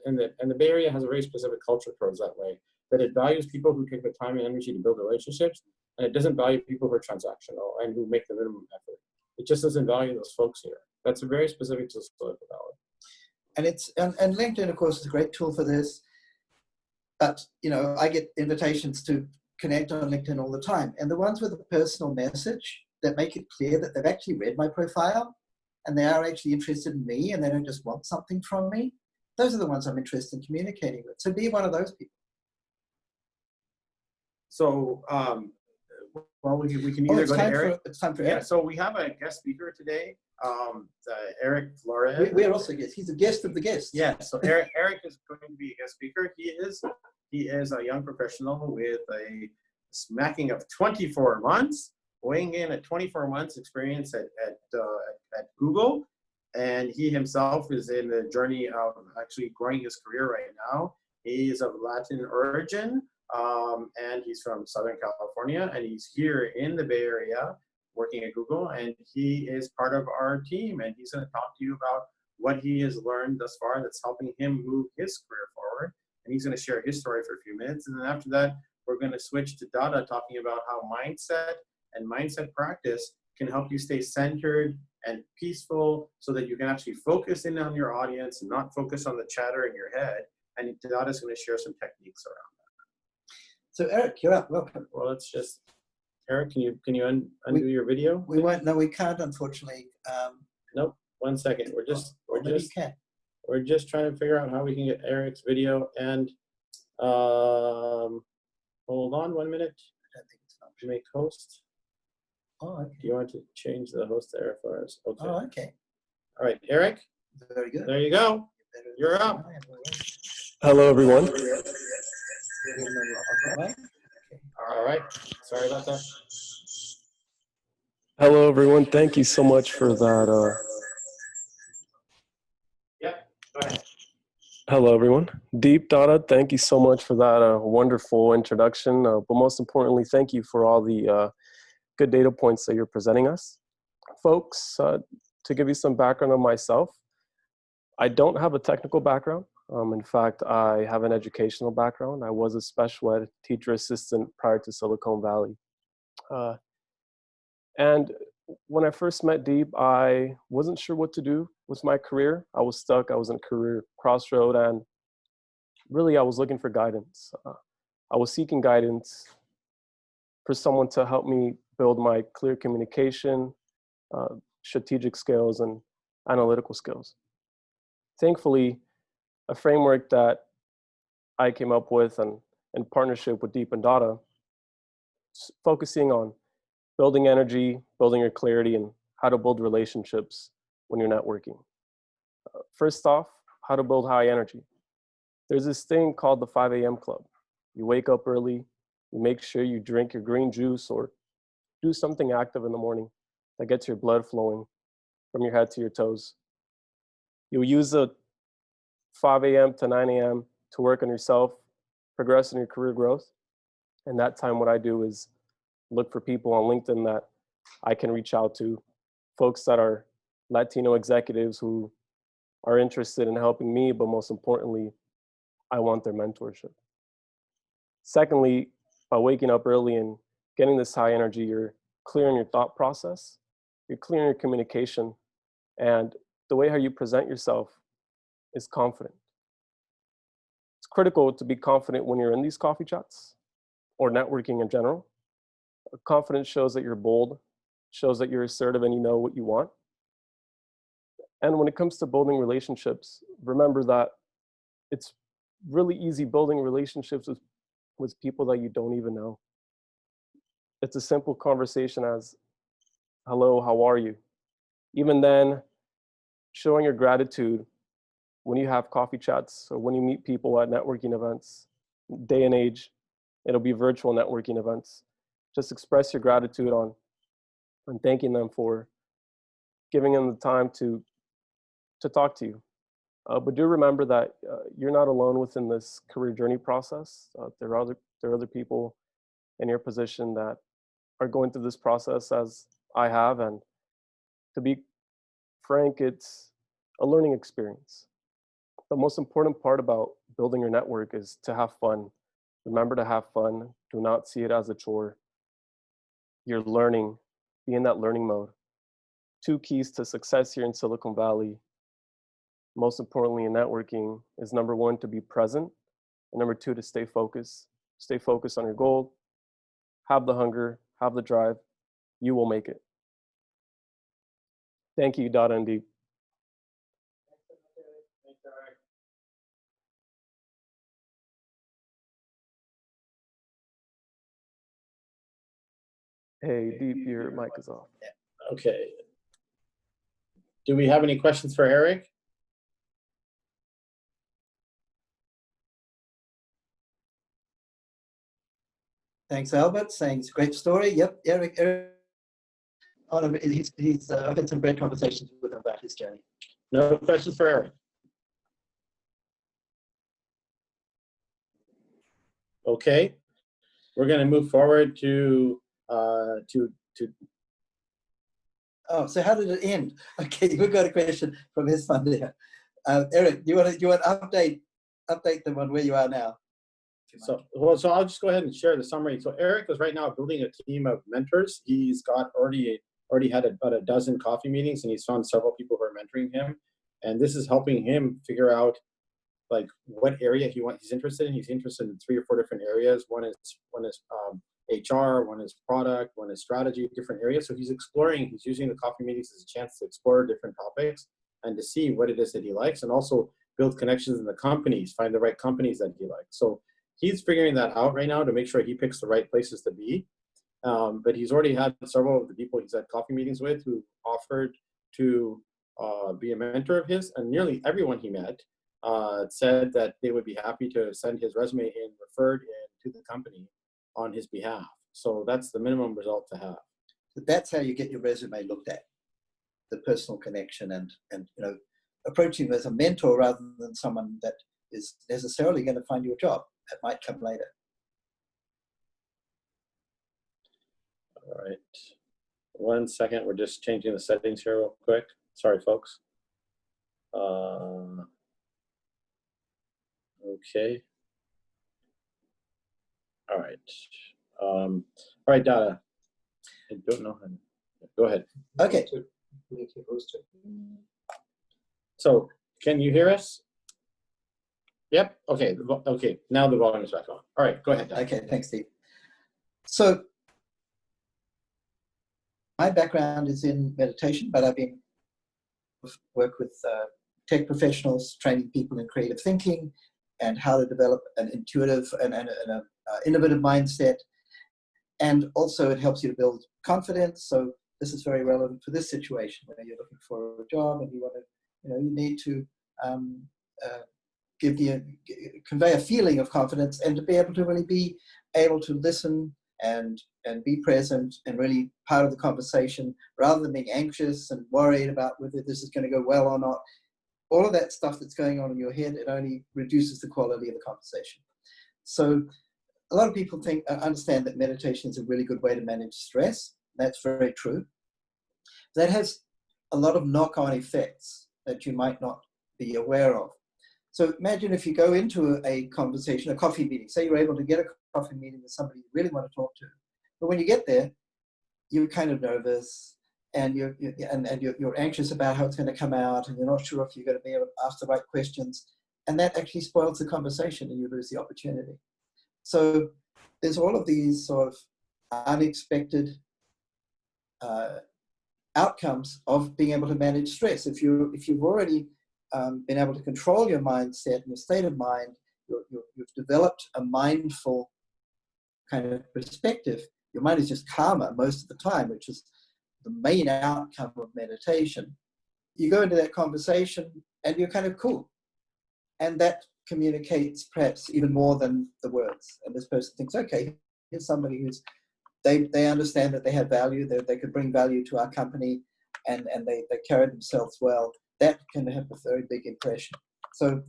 And the Bay Area has a very specific culture towards that way, that it values people who take the time and energy to build relationships, and it doesn't value people who are transactional and who make the minimum effort. It just doesn't value those folks here. That's very specific to Silicon Valley. And LinkedIn, of course, is a great tool for this. But I get invitations to connect on LinkedIn all the time. And the ones with a personal message that make it clear that they've actually read my profile and they are actually interested in me and they don't just want something from me, those are the ones I'm interested in communicating with. So be one of those people. So, well, we can either go to Eric. It's time for Yeah, Eric. so we have a guest speaker today, Eric Flores. We are also guests. He's a guest of the guests. Yeah, so Eric is going to be a guest speaker. He is a young professional with a smacking of 24 months, weighing in at 24 months experience at Google. And he himself is in the journey of actually growing his career right now. He is of Latin origin, and he's from Southern California, and he's here in the Bay Area working at Google, and he is part of our team, and he's going to talk to you about what he has learned thus far that's helping him move his career forward. And he's going to share his story for a few minutes. And then after that, we're going to switch to Dada talking about how mindset and mindset practice can help you stay centered and peaceful so that you can actually focus in on your audience and not focus on the chatter in your head. And Dada's going to share some techniques around that. So Eric, you're up. Welcome. Well, let's just, Eric, can you undo your video? We won't. No, we can't, unfortunately. Nope. 1 second. We're just trying to figure out how we can get Eric's video and hold on 1 minute. I don't think it's an option. Make host. Oh, okay. Do you want to change the host to Eric Flores? Okay. Oh, okay. All right, Eric. Very good. There you go. You're up. Hello, everyone. All right. Sorry about that. Hello, everyone. Thank you so much for that. Yep. Go ahead. Hello, everyone. Deep Dada, thank you so much for that wonderful introduction. But most importantly, thank you for all the good data points that you're presenting us. Folks, to give you some background on myself, I don't have a technical background. In fact, I have an educational background. I was a special ed teacher assistant prior to Silicon Valley. And when I first met Deep, I wasn't sure what to do with my career. I was stuck. I was in a career crossroad, and really I was looking for guidance. I was seeking guidance for someone to help me build my clear communication, strategic skills, and analytical skills. Thankfully, a framework that I came up with and in partnership with Deep and Dada, focusing on building energy, building your clarity, and how to build relationships when you're networking. First off, how to build high energy. There's this thing called the 5 a.m. club. You wake up early, you make sure you drink your green juice or do something active in the morning that gets your blood flowing from your head to your toes. You'll use the 5 a.m. to 9 a.m. to work on yourself, progress in your career growth. And that time, what I do is look for people on LinkedIn that I can reach out to, folks that are Latino executives who are interested in helping me, but most importantly, I want their mentorship. Secondly, by waking up early and getting this high energy, you're clearing your thought process, you're clearing your communication, and the way how you present yourself is confident. It's critical to be confident when you're in these coffee chats or networking in general. Confidence shows that you're bold, shows that you're assertive and you know what you want. And when it comes to building relationships, remember that it's really easy building relationships with people that you don't even know. It's a simple conversation as, hello, how are you? Even then, showing your gratitude when you have coffee chats or when you meet people at networking events, day and age, it'll be virtual networking events. Just express your gratitude on thanking them for giving them the time to talk to you. But do remember that you're not alone within this career journey process. There are other people in your position that are going through this process as I have. And to be frank, it's a learning experience. The most important part about building your network is to have fun. Remember to have fun. Do not see it as a chore. You're learning. Be in that learning mode. 2 keys to success here in Silicon Valley, most importantly in networking, is number 1, to be present, and number 2, to stay focused. Stay focused on your goal, have the hunger, have the drive, you will make it. Thank you, Dada and Deep. Hey, Deep, your mic is off. Okay. Do we have any questions for Eric? Thanks, Albert. Saying it's a great story. Yep, Eric. I've had some great conversations with him about his journey. No questions for Eric. Okay, we're going to move forward to. Oh, so how did it end? Okay, we've got a question from his fund there. Eric, do you want to update them on where you are now? So I'll just go ahead and share the summary. So Eric is right now building a team of mentors. He's got already had about a dozen coffee meetings, and he's found several people who are mentoring him. And this is helping him figure out like what area he's interested in. He's interested in 3 or 4 different areas. One is HR, one is product, one is strategy, different areas. So he's using the coffee meetings as a chance to explore different topics and to see what it is that he likes, and also build connections in the companies, find the right companies that he likes. So he's figuring that out right now to make sure he picks the right places to be. But he's already had several of the people he's had coffee meetings with who offered to be a mentor of his, and nearly everyone he met said that they would be happy to send his resume in, referred in to the company on his behalf. So that's the minimum result to have. That's how you get your resume looked at, the personal connection and approaching him as a mentor rather than someone that is necessarily going to find you a job. That might come later. All right. 1 second. We're just changing the settings here real quick. Sorry, folks. Okay. All right. All right, Dada. I don't know how to. Go ahead. Okay. So, can you hear us? Yep. Okay. Okay. Now the volume is back on. All right. Go ahead, Dada. Okay. Thanks, Steve. So, my background is in meditation, but I've been work with tech professionals, training people in creative thinking and how to develop an intuitive and an innovative mindset. And also it helps you to build confidence. So this is very relevant for this situation where you're looking for a job and you want to, you need to convey a feeling of confidence, and to be able to really be able to listen and be present and really part of the conversation rather than being anxious and worried about whether this is going to go well or not. All of that stuff that's going on in your head, it only reduces the quality of the conversation. So a lot of people understand that meditation is a really good way to manage stress. That's very true. That has a lot of knock-on effects that you might not be aware of. So imagine if you go into a conversation, a coffee meeting, say you're able to get a coffee meeting with somebody you really want to talk to. But when you get there, you're kind of nervous and you're anxious about how it's going to come out, and you're not sure if you're going to be able to ask the right questions. And that actually spoils the conversation and you lose the opportunity. So there's all of these sort of unexpected outcomes of being able to manage stress. If you've already been able to control your mindset and your state of mind, you've developed a mindful kind of perspective. Your mind is just calmer most of the time, which is the main outcome of meditation. You go into that conversation and you're kind of cool. And that communicates perhaps even more than the words. And this person thinks, okay, here's somebody who's, they understand that they have value, they could bring value to our company, and they carry themselves well. That can have a very big impression. So,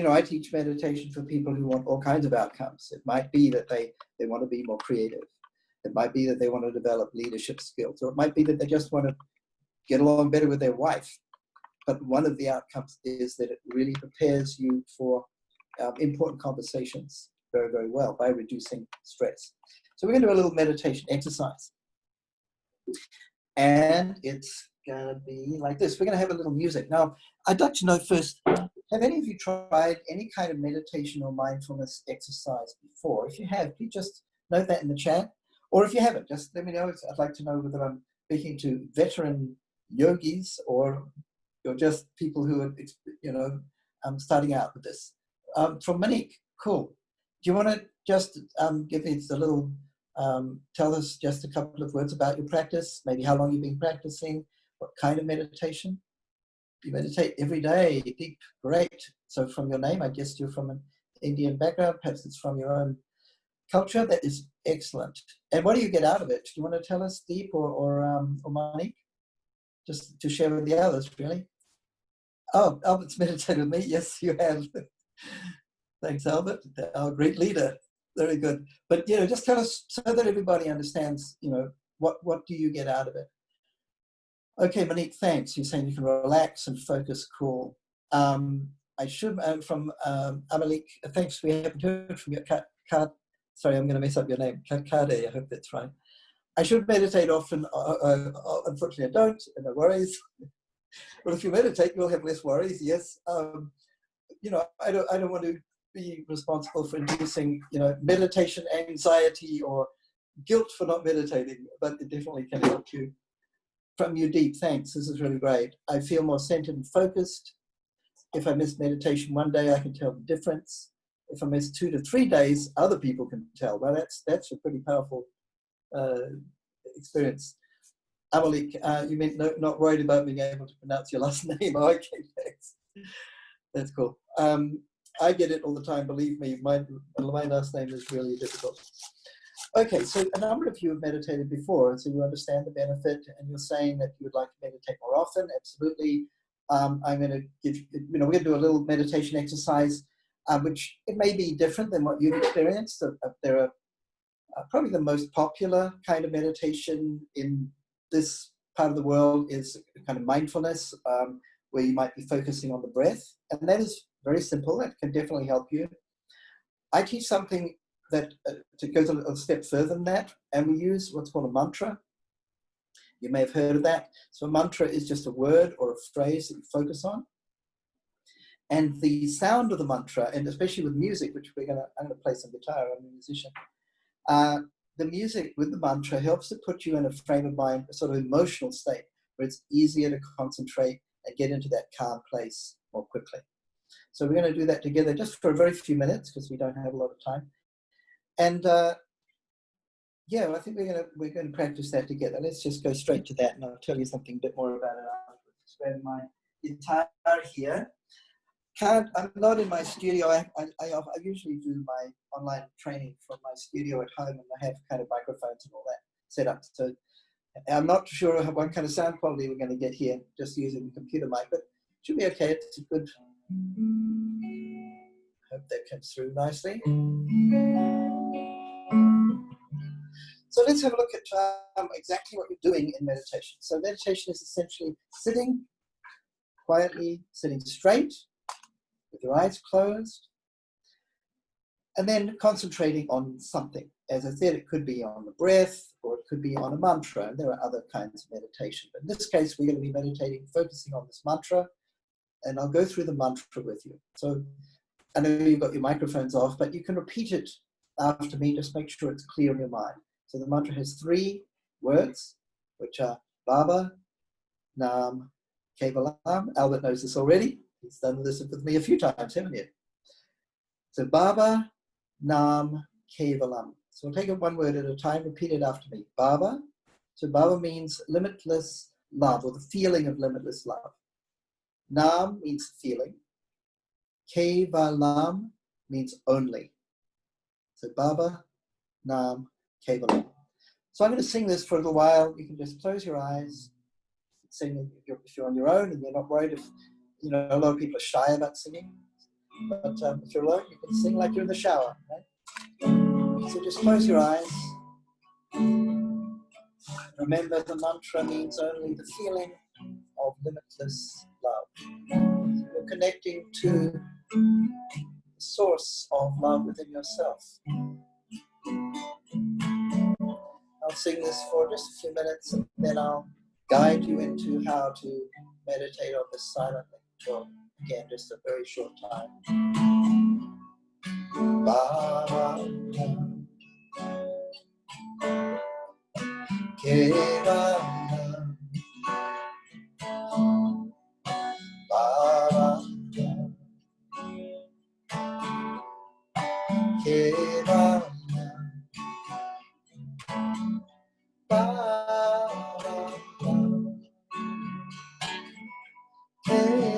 I teach meditation for people who want all kinds of outcomes. It might be that they want to be more creative. It might be that they want to develop leadership skills, or it might be that they just want to get along better with their wife. But one of the outcomes is that it really prepares you for important conversations very, very well by reducing stress. So we're going to do a little meditation exercise. And it's going to be like this. We're going to have a little music. Now, I'd like to know first, have any of you tried any kind of meditation or mindfulness exercise before? If you have, please just note that in the chat. Or if you haven't, just let me know. I'd like to know whether I'm speaking to veteran yogis or you're just people who are, you know, starting out with this. From Monique, cool. Do you want to just give us a little, tell us just a couple of words about your practice, maybe how long you've been practicing, what kind of meditation? You meditate every day, deep, great. So from your name, I guess you're from an Indian background, perhaps it's from your own culture. That is excellent. And what do you get out of it? Do you want to tell us, Deep or Monique? Just to share with the others, really. Oh, Albert's meditated with me. Yes, you have. Thanks, Albert. Our great leader. Very good. But, you know, just tell us so that everybody understands, you know, what do you get out of it? Okay, Monique, thanks. You're saying you can relax and focus. Cool. I should, from Amalik, thanks. We haven't heard from your sorry, I'm going to mess up your name. Kade, I hope that's right. I should meditate often. Unfortunately, I don't, and no worries. Well, if you meditate, you'll have less worries. Yes. You know, I don't want to be responsible for inducing, you know, meditation anxiety or guilt for not meditating, but it definitely can help you. From you, Deep, thanks. This is really great. I feel more centered and focused. If I miss meditation one day, I can tell the difference. If I miss 2 to 3 days, other people can tell. Well, that's a pretty powerful experience. Amalik, you meant not worried about being able to pronounce your last name. Oh, okay, thanks. That's cool. I get it all the time, believe me. My last name is really difficult. Okay, so a number of you have meditated before, so you understand the benefit, and you're saying that you would like to meditate more often. Absolutely. I'm going to give you, we're going to do a little meditation exercise, which it may be different than what you've experienced. There are probably the most popular kind of meditation in this part of the world is kind of mindfulness, where you might be focusing on the breath, and that is very simple. That can definitely help you. I teach something that goes a step further than that, and we use what's called a mantra. You may have heard of that. So a mantra is just a word or a phrase that you focus on. And the sound of the mantra, and especially with music, which I'm going to play some guitar, I'm a musician. The music with the mantra helps to put you in a frame of mind, a sort of emotional state, where it's easier to concentrate and get into that calm place more quickly. So we're going to do that together just for a very few minutes, because we don't have a lot of time. And yeah, I think we're going to practice that together. Let's just go straight to that, and I'll tell you something a bit more about it afterwards. Just grab my guitar here. I'm not in my studio. I usually do my online training from my studio at home, and I have kind of microphones and all that set up. So I'm not sure what kind of sound quality we're going to get here, just using the computer mic, but it should be okay. It's a good. Hope that comes through nicely. So let's have a look at exactly what you're doing in meditation. So meditation is essentially sitting quietly, sitting straight, with your eyes closed, and then concentrating on something. As I said, it could be on the breath, or it could be on a mantra. There are other kinds of meditation. But in this case, we're going to be meditating, focusing on this mantra, and I'll go through the mantra with you. So I know you've got your microphones off, but you can repeat it after me. Just make sure it's clear in your mind. So the mantra has 3 words, which are Baba, Nam, Kevalam. Albert knows this already. He's done this with me a few times, haven't you? So Baba, Nam, Kevalam. So we'll take it one word at a time. Repeat it after me. Baba. So Baba means limitless love, or the feeling of limitless love. Nam means feeling. Kevalam means only. So Baba, Nam, Kevalam. So I'm going to sing this for a little while. You can just close your eyes. Sing if you're on your own and you're not worried. If you know, a lot of people are shy about singing, but if you're alone, you can sing like you're in the shower. Right? So just close your eyes. Remember, the mantra means only the feeling of limitless love. So you're connecting to the source of love within yourself. I'll sing this for just a few minutes, and then I'll guide you into how to meditate on this silently for, again, just a very short time. Baba, Kevalam, Baba, Kevalam, Baba, Kevalam,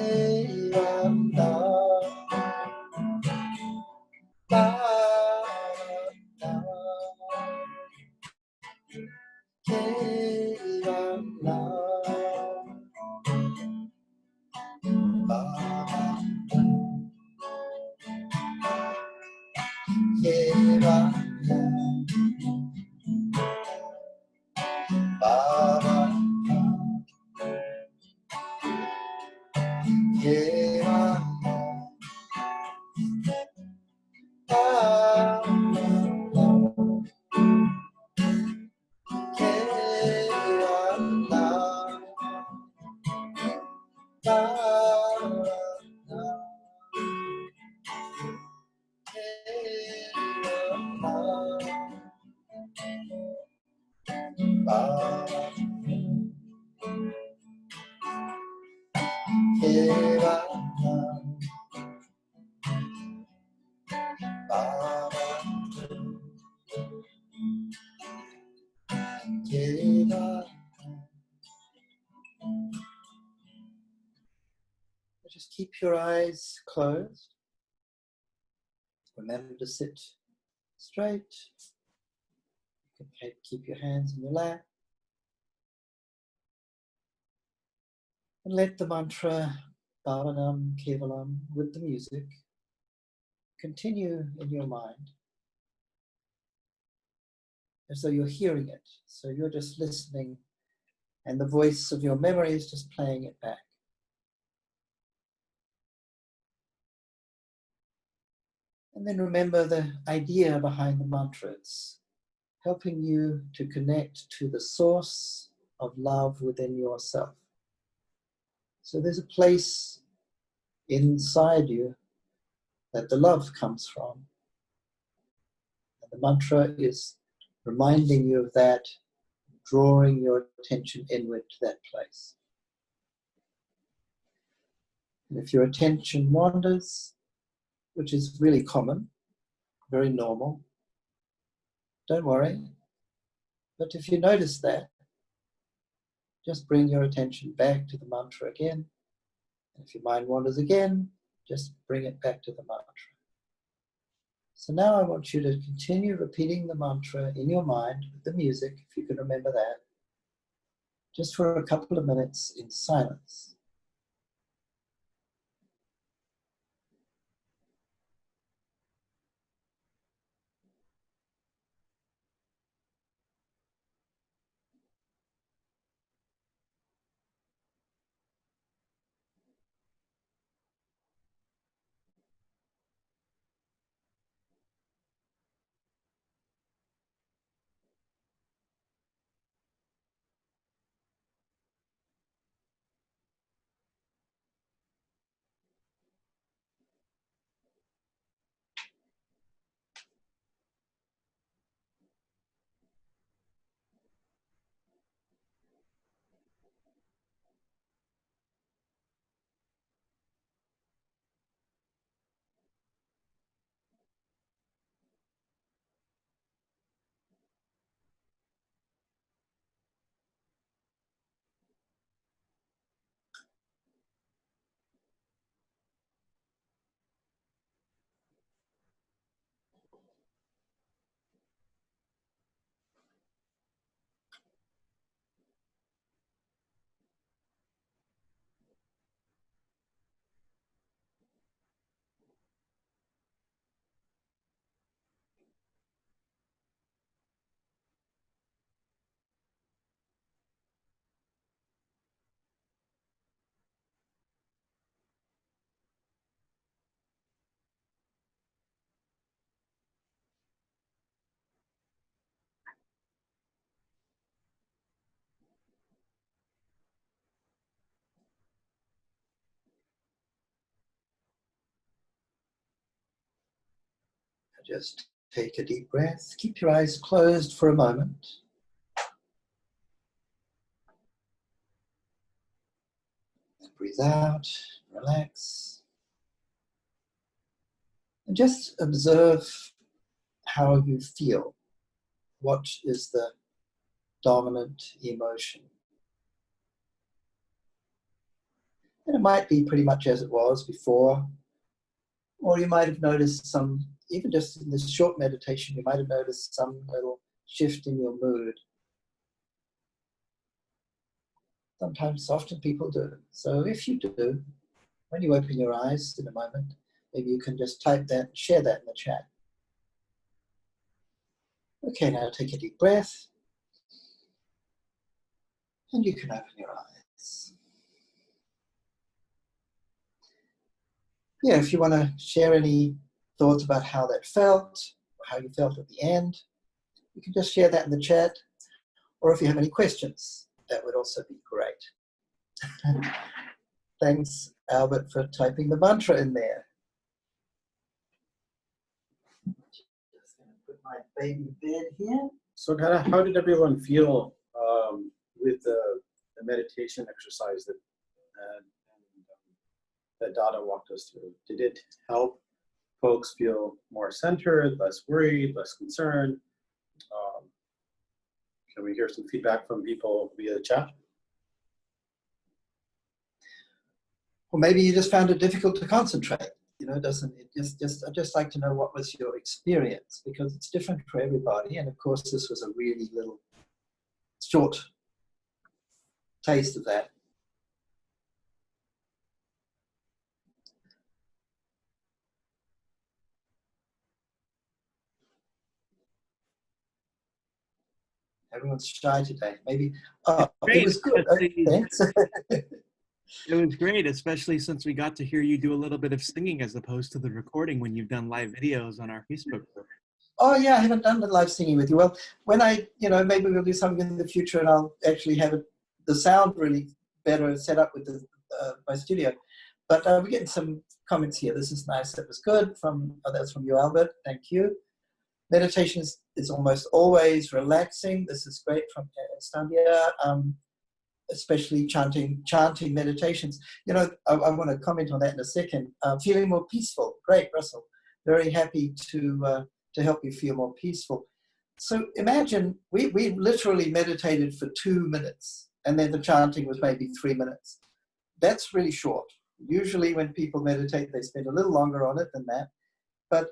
Just keep your eyes closed. Remember to sit straight. You can keep your hands in your lap. And let the mantra Bhavanam Kevalam with the music continue in your mind as though you're hearing it. So you're just listening and the voice of your memory is just playing it back. And then remember the idea behind the mantra. It's helping you to connect to the source of love within yourself. So there's a place inside you that the love comes from. And the mantra is reminding you of that, drawing your attention inward to that place. And if your attention wanders, which is really common, very normal, don't worry. But if you notice that, just bring your attention back to the mantra again. And if your mind wanders again, just bring it back to the mantra. So now I want you to continue repeating the mantra in your mind with the music, if you can remember that, just for a couple of minutes in silence. Just take a deep breath. Keep your eyes closed for a moment. breathe out, relax. And just observe how you feel. What is the dominant emotion? And it might be pretty much as it was before, or you might have noticed some, even just in this short meditation, you might have noticed some little shift in your mood. Sometimes, often people do. So if you do, when you open your eyes in a moment, maybe you can just type that and share that in the chat. Okay, now take a deep breath. And you can open your eyes. Yeah, if you want to share any thoughts about how that felt, or how you felt at the end, you can just share that in the chat. Or if you have any questions, that would also be great. Thanks, Albert, for typing the mantra in there. Just going to put my baby bed here. So kind of how did everyone feel with the meditation exercise that Dada walked us through? Did it help folks feel more centered, less worried, less concerned? Can we hear some feedback from people via the chat? Or maybe you just found it difficult to concentrate. You know, doesn't it I'd just like to know what was your experience, because it's different for everybody. And of course, this was a really little short taste of that. Everyone's shy today. Maybe, oh, it was good. Okay, thanks. It was great, especially since we got to hear you do a little bit of singing as opposed to the recording when you've done live videos on our Facebook group. Oh yeah, I haven't done the live singing with you. Well, when maybe we'll do something in the future and I'll actually have the sound really better set up with my studio. But we're getting some comments here. This is nice. That was good. That's from you, Albert. Thank you. Meditation is almost always relaxing. This is great from Estandia, especially chanting meditations. You know, I want to comment on that in a second. Feeling more peaceful. Great, Russell. Very happy to help you feel more peaceful. So imagine we literally meditated for 2 minutes, and then the chanting was maybe 3 minutes. That's really short. Usually when people meditate, they spend a little longer on it than that. But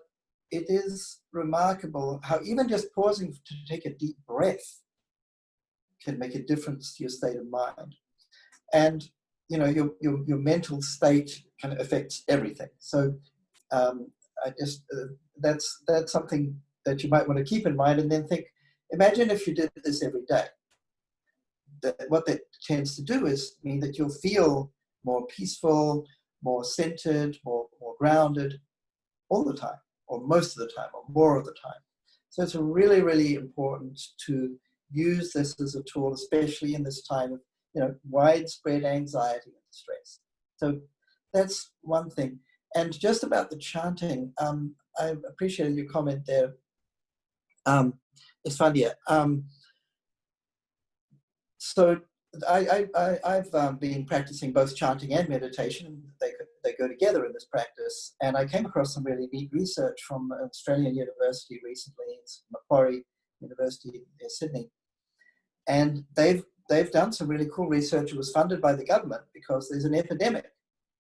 it is remarkable how even just pausing to take a deep breath can make a difference to your state of mind. And, you know, your mental state kind of affects everything. So that's something that you might want to keep in mind, and then think, imagine if you did this every day. What that tends to do is mean that you'll feel more peaceful, more centered, more grounded all the time, or most of the time, or more of the time. So it's really, really important to use this as a tool, especially in this time of, you know, widespread anxiety and stress. So that's one thing. And just about the chanting, I appreciated your comment there, Isfandia. So I've been practicing both chanting and meditation. They go together in this practice. And I came across some really neat research from an Australian university recently. It's Macquarie University in Sydney. And they've done some really cool research. It was funded by the government because there's an epidemic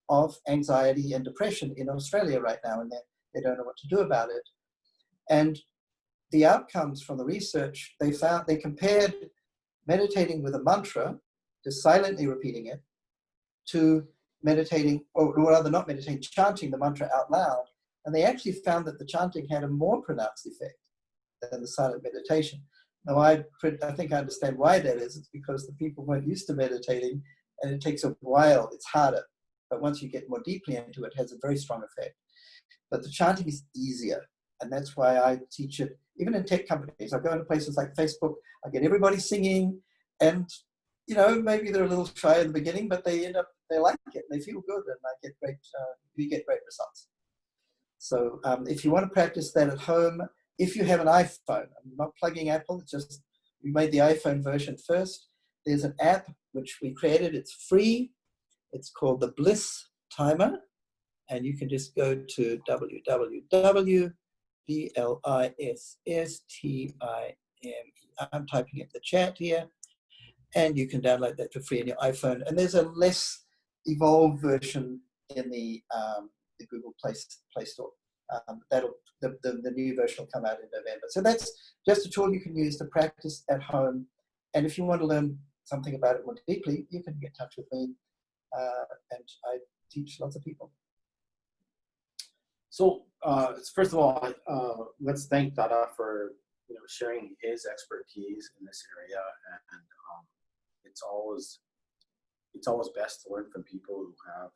of anxiety and depression in Australia right now, and they don't know what to do about it. And the outcomes from the research, they compared meditating with a mantra, just silently repeating it, to meditating, or rather not meditating, chanting the mantra out loud. And they actually found that the chanting had a more pronounced effect than the silent meditation. Now, I think I understand why that is. It's because the people weren't used to meditating, and it takes a while. It's harder. But once you get more deeply into it, it has a very strong effect. But the chanting is easier. And that's why I teach it, even in tech companies. I go into places like Facebook, I get everybody singing, and, you know, maybe they're a little shy in the beginning, but they like it, they feel good, and we get great results. So if you want to practice that at home, if you have an iPhone, I'm not plugging Apple, it's just, we made the iPhone version first. There's an app which we created, it's free. It's called the Bliss Timer, and you can just go to www.blissstime. I'm typing it in the chat here, and you can download that for free on your iPhone. And there's a less evolved version in the Google Play Store. The new version will come out in November. So that's just a tool you can use to practice at home. And if you want to learn something about it more deeply, you can get in touch with me. And I teach lots of people. So first of all, let's thank Dada for sharing his expertise in this area, and it's always best to learn from people who have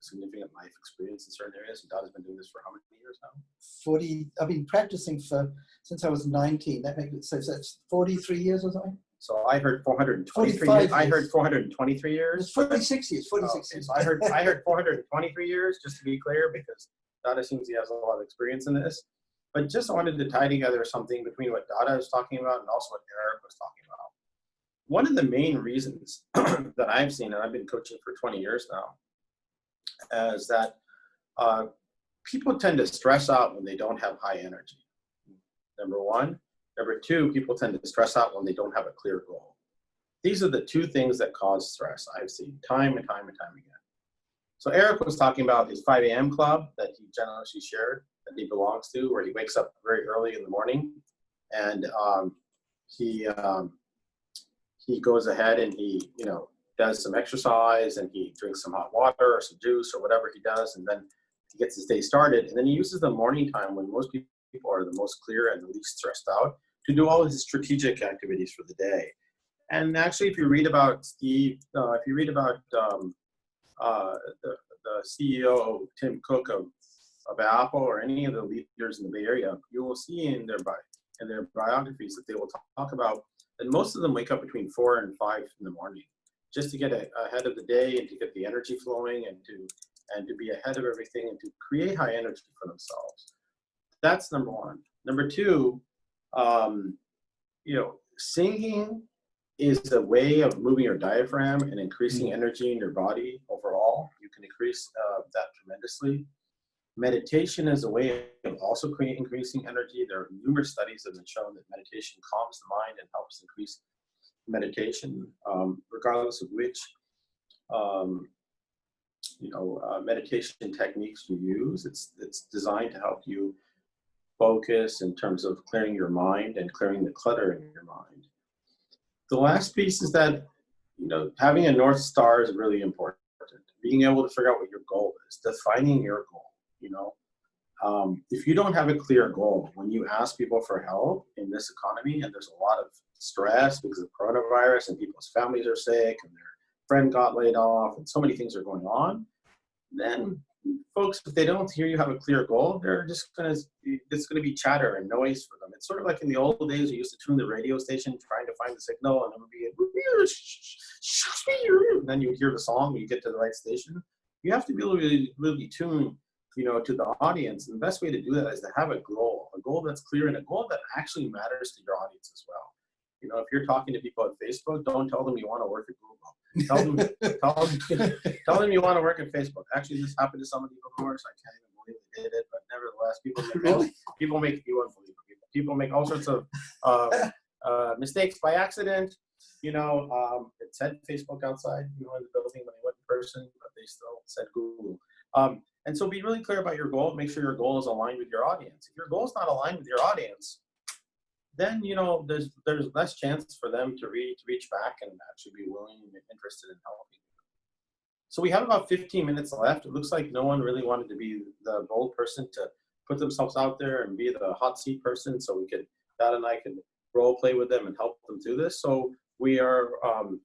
significant life experience in certain areas. And Dada's been doing this for how many years now? 40. I've been practicing since I was 19. That makes it so that's 43 years or something. So I heard 423 years. I heard 423 years. It's 46 years. 46 years. So I heard 423 years, just to be clear, because Dada seems he has a lot of experience in this. But just wanted to tie together something between what Dada was talking about and also what Eric was talking about. One of the main reasons that I've seen, and I've been coaching for 20 years now, is that people tend to stress out when they don't have high energy. Number one. Number two, people tend to stress out when they don't have a clear goal. These are the two things that cause stress I've seen time and time and time again. So Eric was talking about his 5 a.m. club that he generously shared, that he belongs to, where he wakes up very early in the morning, and he goes ahead and he does some exercise, and he drinks some hot water or some juice or whatever he does, and then he gets his day started. And then he uses the morning time when most people are the most clear and the least stressed out to do all his strategic activities for the day. And actually, if you read about Steve, if you read about the CEO Tim Cook of Apple, or any of the leaders in the Bay Area, you will see in their biographies that they will talk about that most of them wake up between 4 and 5 in the morning, just to get ahead of the day and to get the energy flowing and to be ahead of everything and to create high energy for themselves. That's number one. Number two, singing is a way of moving your diaphragm and increasing energy in your body overall. You can increase that tremendously. Meditation is a way of also increasing energy. There are numerous studies that have shown that meditation calms the mind and helps increase meditation, regardless of which meditation techniques you use. It's designed to help you focus in terms of clearing your mind and clearing the clutter in your mind. The last piece is that, having a North Star is really important. Being able to figure out what your goal is, defining your goal, if you don't have a clear goal, when you ask people for help in this economy, and there's a lot of stress because of coronavirus and people's families are sick and their friend got laid off and so many things are going on, then folks, if they don't hear you have a clear goal, it's going to be chatter and noise for them. It's sort of like in the old days, you used to tune the radio station trying to find the signal, and it would be, and then you would hear the song when you get to the right station. You have to be really tuned, to the audience. And the best way to do that is to have a goal that's clear and a goal that actually matters to your audience as well. If you're talking to people at Facebook, don't tell them you want to work at Google. Tell them you want to work at Facebook. Actually, this happened to somebody before, so I can't even believe they did it. But nevertheless, people make all sorts of mistakes by accident. It said Facebook outside, in the building when they went in person, but they still said Google. And so be really clear about your goal. Make sure your goal is aligned with your audience. If your goal is not aligned with your audience, then there's less chance for them to reach back and actually be willing and interested in helping you. So we have about 15 minutes left. It looks like no one really wanted to be the bold person to put themselves out there and be the hot seat person. So Dad and I could role play with them and help them do this. So we are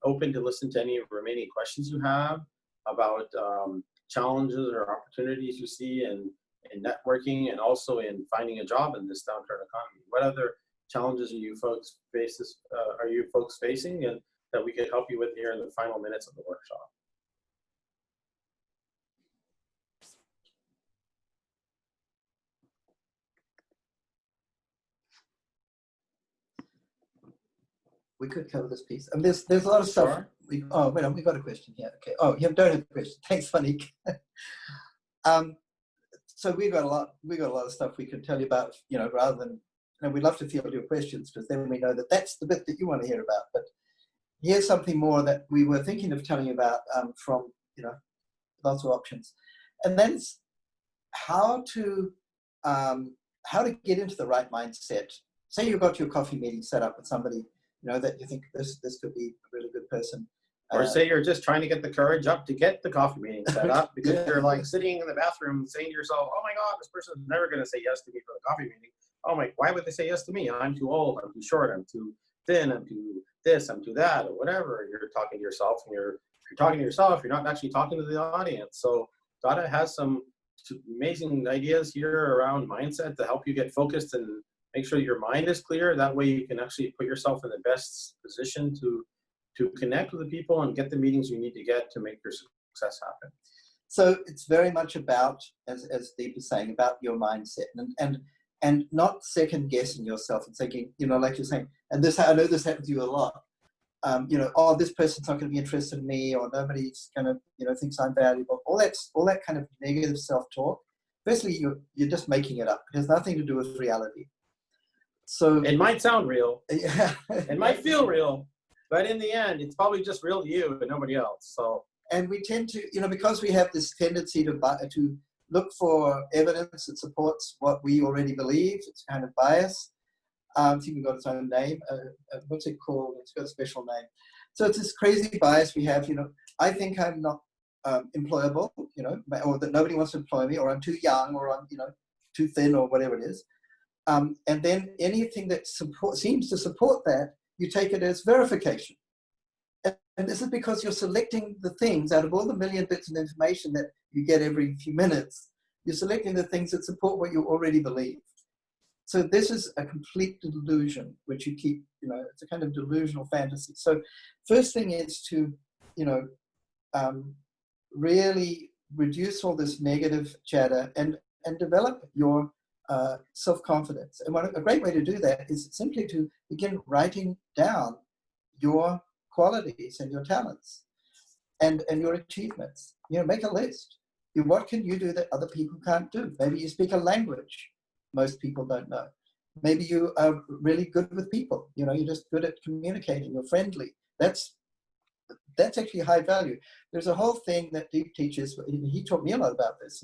open to listen to any remaining questions you have about challenges or opportunities you see in networking and also in finding a job in this downturn economy. What other challenges are you folks facing, and that we could help you with here in the final minutes of the workshop? we could cover this piece. And there's a lot of stuff. Sure. We got a question here. Okay. Oh, you don't have a question. Thanks, Monique. So we got a lot of stuff we can tell you about, rather than, we'd love to field your questions, because then we know that that's the bit that you want to hear about. But here's something more that we were thinking of telling you about, from, lots of options. And that's how to get into the right mindset. Say you've got your coffee meeting set up with somebody, that you think this could be a really good person. Or say you're just trying to get the courage up to get the coffee meeting set up, because Yeah. you're like sitting in the bathroom saying to yourself, oh my God, this person's never going to say yes to me for the coffee meeting. Oh my, why would they say yes to me? I'm too old, I'm too short, I'm too thin, I'm too this, I'm too that, or whatever. You're talking to yourself, and if you're talking to yourself, you're not actually talking to the audience. So Dada has some amazing ideas here around mindset to help you get focused and make sure your mind is clear. That way you can actually put yourself in the best position to connect with the people and get the meetings you need to get to make your success happen. So it's very much about, as Deep is saying, about your mindset, and not second guessing yourself and thinking, like you're saying, and this, I know this happens to you a lot. Oh, this person's not going to be interested in me, or nobody's going to, thinks I'm valuable. All that kind of negative self-talk. Firstly, you're just making it up. It has nothing to do with reality. So it might sound real. Yeah. It might feel real, but in the end, it's probably just real to you and nobody else. So, and we tend to, because we have this tendency to look for evidence that supports what we already believe. It's kind of bias. It's even got its own name. What's it called? It's got a special name. So it's this crazy bias we have. I think I'm not employable, or that nobody wants to employ me, or I'm too young, or I'm, too thin, or whatever it is. And then anything that seems to support that, you take it as verification. And this is because you're selecting the things out of all the million bits of information that you get every few minutes. You're selecting the things that support what you already believe. So this is a complete delusion, which you keep, it's a kind of delusional fantasy. So first thing is to, really reduce all this negative chatter and develop your self-confidence. And a great way to do that is simply to begin writing down your qualities and your talents and your achievements. Make a list. What can you do that other people can't do? Maybe you speak a language most people don't know. Maybe you are really good with people. You're just good at communicating. You're friendly. That's actually high value. There's a whole thing that Deep teaches. He taught me a lot about this.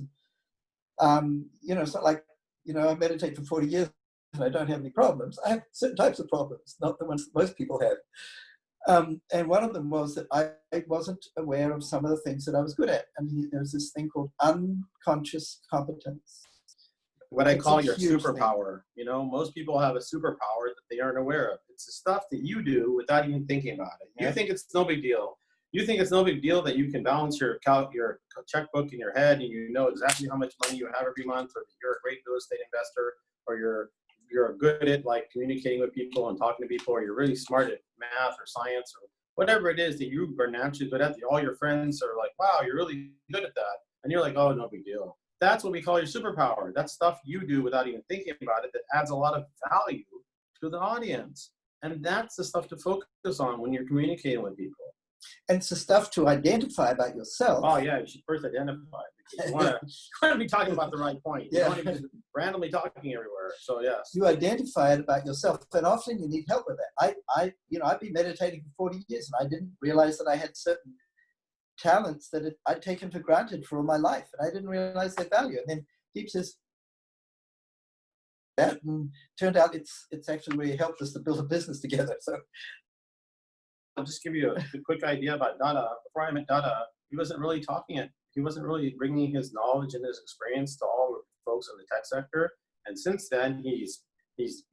And, it's not like, I meditate for 40 years and I don't have any problems. I have certain types of problems, not the ones that most people have. And one of them was that I wasn't aware of some of the things that I was good at. And there was this thing called unconscious competence. What I call your superpower. Most people have a superpower that they aren't aware of. It's the stuff that you do without even thinking about it. You think it's no big deal. You think it's no big deal that you can balance your checkbook in your head and you know exactly how much money you have every month, or that you're a great real estate investor, or you're good at communicating with people and talking to people, or you're really smart at math or science or whatever it is that you are naturally good at. All your friends are like, wow, you're really good at that. And you're like, oh, no big deal. That's what we call your superpower. That's stuff you do without even thinking about it that adds a lot of value to the audience. And that's the stuff to focus on when you're communicating with people. And it's the stuff to identify about yourself. Oh, yeah, you should first identify, because you want to be talking about the right point. You don't want to be randomly talking everywhere. So, yes. You identify it about yourself, and often you need help with that. I've been meditating for 40 years, and I didn't realize that I had certain talents that I'd taken for granted for all my life, and I didn't realize their value. And then Deep says that, and turned out it's actually really helped us to build a business together. So I'll just give you a quick idea about Dada. Before I met Dada, he wasn't really he wasn't really bringing his knowledge and his experience to all the folks in the tech sector. And since then, he's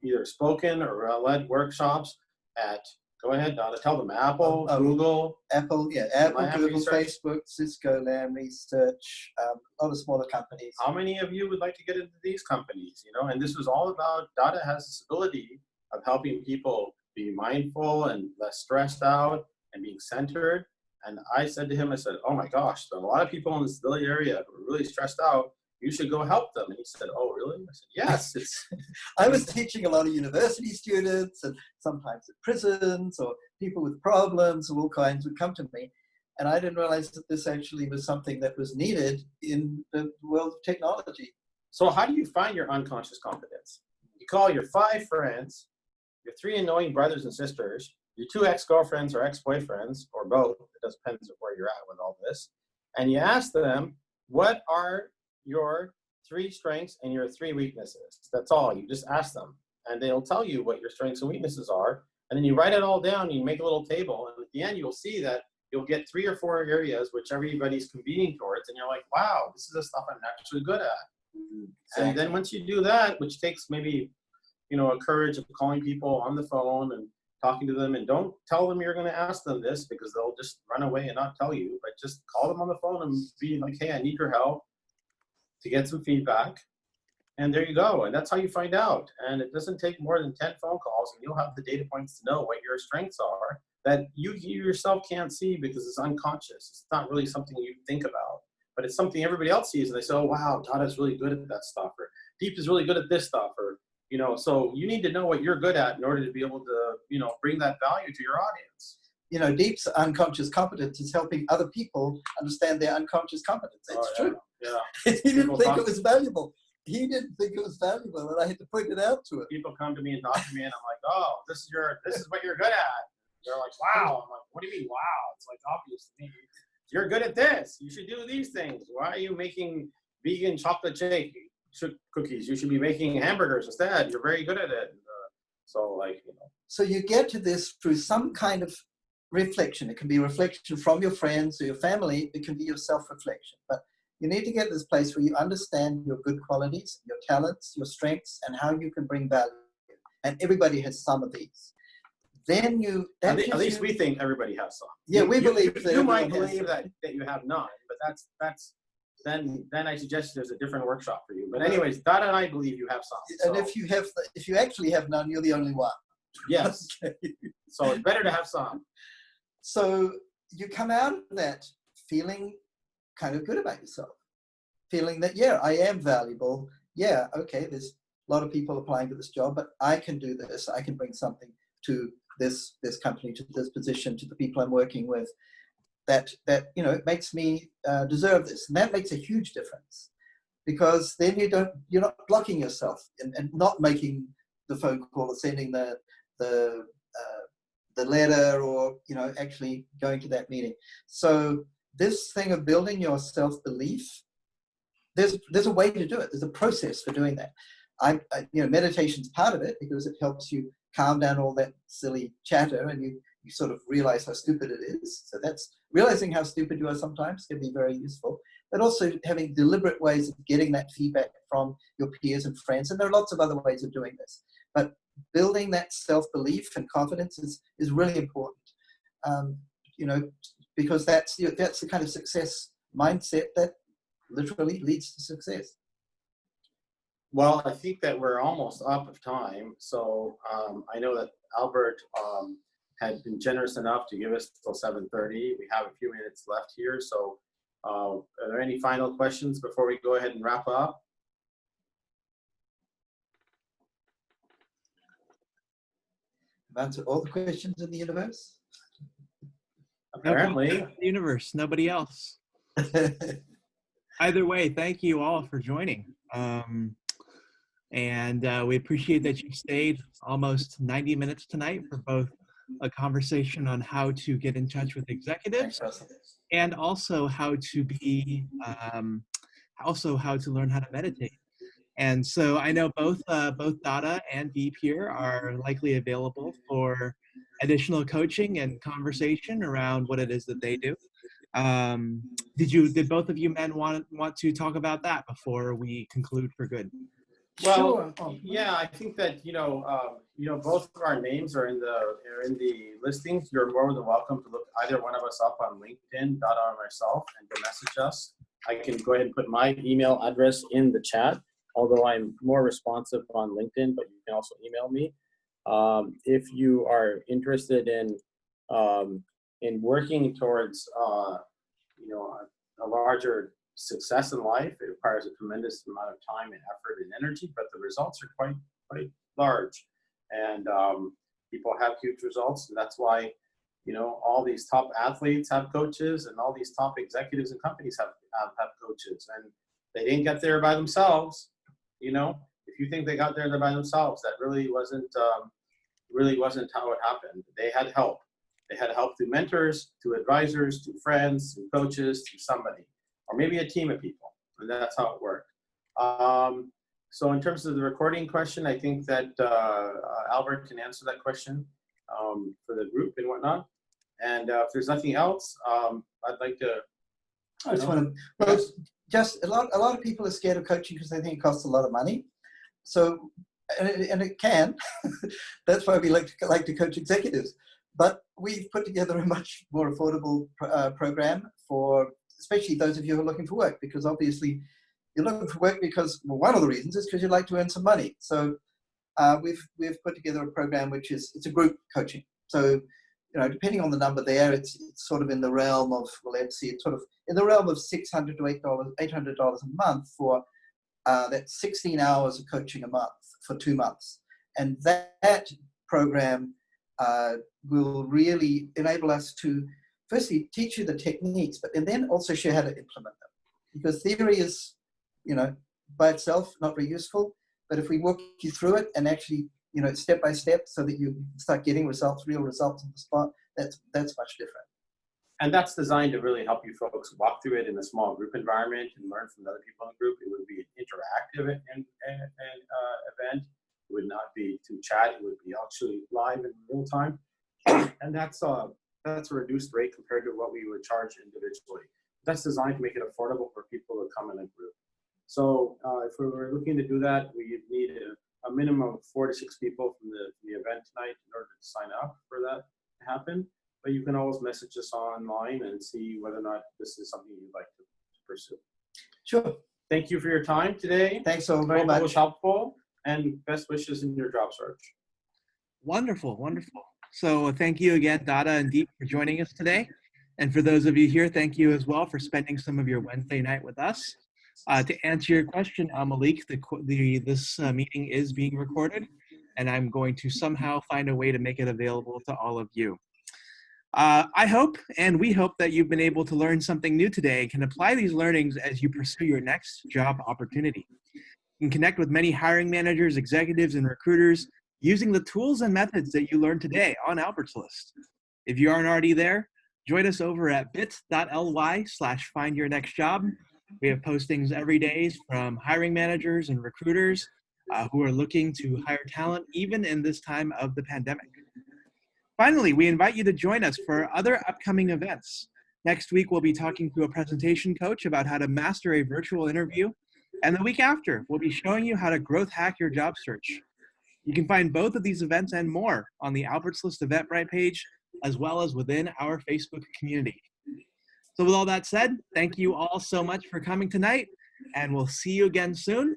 either spoken or led workshops at, go ahead, Dada, tell them, Apple, Google. Apple, Google, Research. Facebook, Cisco, Lam Research, a lot of smaller companies. How many of you would like to get into these companies? And this was all about, Dada has this ability of helping people be mindful and less stressed out and being centered. And I said to him, I said, oh my gosh, there are a lot of people in this village area who are really stressed out, you should go help them. And he said, oh, really? I said, yes. It's. I was teaching a lot of university students, and sometimes at prisons, or people with problems of all kinds would come to me. And I didn't realize that this actually was something that was needed in the world of technology. So how do you find your unconscious competence? You call your 5 friends, your 3 annoying brothers and sisters, your 2 ex-girlfriends or ex-boyfriends, or both, it depends on where you're at with all this, and you ask them, what are your 3 strengths and your 3 weaknesses? That's all. You just ask them, and they'll tell you what your strengths and weaknesses are, and then you write it all down, you make a little table, and at the end you'll see that you'll get 3 or 4 areas which everybody's competing towards, and you're like, wow, this is the stuff I'm actually good at. And then once you do that, which takes maybe, a courage of calling people on the phone and talking to them, and don't tell them you're going to ask them this because they'll just run away and not tell you, but just call them on the phone and be like, hey, I need your help to get some feedback. And there you go. And that's how you find out. And it doesn't take more than 10 phone calls, and you'll have the data points to know what your strengths are that you yourself can't see because it's unconscious. It's not really something you think about, but it's something everybody else sees, and they say, oh, wow, Dada's really good at that stuff, or Deep is really good at this stuff, or, so you need to know what you're good at in order to be able to, bring that value to your audience. Deep's unconscious competence is helping other people understand their unconscious competence. It's true. Yeah. He didn't think it was valuable. He didn't think it was valuable, and I had to point it out to him. People come to me and talk to me, and I'm like, oh, this is what you're good at. They're like, wow. I'm like, what do you mean, wow? It's like obvious to me. You're good at this. You should do these things. Why are you making vegan chocolate shake cookies? You should be making hamburgers instead. You're very good at it. So you get to this through some kind of reflection. It can be reflection from your friends or your family. It can be your self-reflection. But you need to get to this place where you understand your good qualities, your talents, your strengths, and how you can bring value. And everybody has some of these. Then at least we think everybody has some. Yeah, we believe that you might believe that you have none, but that's then I suggest there's a different workshop for you. But anyways, Dada and I believe you have some. And if you actually have none, you're the only one. Yes. Okay. So it's better to have some. So you come out of that feeling kind of good about yourself, feeling that, yeah, I am valuable. Yeah, okay, there's a lot of people applying for this job, but I can do this. I can bring something to this company, to this position, to the people I'm working with, that it makes me deserve this. And that makes a huge difference, because then you're not blocking yourself and not making the phone call or sending the letter, or actually going to that meeting. So this thing of building your self-belief, there's a way to do it. There's a process for doing that. Meditation's part of it, because it helps you calm down all that silly chatter, and you sort of realize how stupid it is. So that's realizing how stupid you are sometimes can be very useful, but also having deliberate ways of getting that feedback from your peers and friends. And there are lots of other ways of doing this, but building that self-belief and confidence is really important. Because that's the kind of success mindset that literally leads to success. Well, I think that we're almost up of time. So I know that Albert had been generous enough to give us till 7:30. We have a few minutes left here. So are there any final questions before we go ahead and wrap up? I've answered all the questions in the universe. Apparently. The universe, nobody else. Either way, thank you all for joining. And we appreciate that you stayed almost 90 minutes tonight for both a conversation on how to get in touch with executives, and also how to learn how to meditate. And so I know both Dada and Deep here are likely available for additional coaching and conversation around what it is that they do. Did both of you men want to talk about that before we conclude for good? Well, yeah, I think that both of our names are in the listings. You're more than welcome to look either one of us up on LinkedIn, Dada or myself, and go message us. I can go ahead and put my email address in the chat, although I'm more responsive on LinkedIn, but you can also email me. If you are interested in working towards a larger success in life. It requires a tremendous amount of time and effort and energy, but the results are quite large. And people have huge results, and that's why, you know, all these top athletes have coaches, and all these top executives and companies have coaches, and they didn't get there by themselves. You know, if you think they got there by themselves, that really wasn't how it happened. They had help. They had help through mentors, through advisors, through friends, through coaches, through somebody, or maybe a team of people, and that's how it worked. So in terms of the recording question, I think that Albert can answer that question for the group and whatnot. And if there's nothing else, I'd like to. I just want to. Well, just a lot of people are scared of coaching because they think it costs a lot of money. So, and it can. That's why we like to coach executives. But we've put together a much more affordable program for, especially those of you who are looking for work, because obviously you're looking for work because, well, one of the reasons is because you'd like to earn some money. So we've put together a program which is, it's a group coaching. So, you know, depending on the number there, it's sort of in the realm of, well, let's see, it's sort of in the realm of $600 to $800 a month for that's 16 hours of coaching a month for 2 months. And that program will really enable us to firstly teach you the techniques, and then also show you how to implement them. Because theory is, you know, by itself not very useful, but if we walk you through it and actually, you know, step by step, so that you start getting results, real results on the spot, that's much different. And that's designed to really help you folks walk through it in a small group environment and learn from other people in the group. It would be an interactive event. It would not be through chat. It would be actually live in real time. And that's a reduced rate compared to what we would charge individually. That's designed to make it affordable for people to come in a group. So if we were looking to do that, we need a minimum of 4 to 6 people from the event tonight in order to sign up for that to happen. But you can always message us online and see whether or not this is something you'd like to pursue. Sure. Thank you for your time today. Thanks all very much. It was helpful, and best wishes in your job search. Wonderful, wonderful. So thank you again, Dada and Deep, for joining us today. And for those of you here, thank you as well for spending some of your Wednesday night with us. To answer your question, Malik, this meeting is being recorded, and I'm going to somehow find a way to make it available to all of you. I hope, and we hope, that you've been able to learn something new today and can apply these learnings as you pursue your next job opportunity. You can connect with many hiring managers, executives, and recruiters using the tools and methods that you learned today on Albert's List. If you aren't already there, join us over at bit.ly/findyournextjob. We have postings every day from hiring managers and recruiters who are looking to hire talent even in this time of the pandemic. Finally, we invite you to join us for other upcoming events. Next week, we'll be talking to a presentation coach about how to master a virtual interview. And the week after, we'll be showing you how to growth hack your job search. You can find both of these events and more on the Albert's List Eventbrite page, as well as within our Facebook community. So with all that said, thank you all so much for coming tonight, and we'll see you again soon.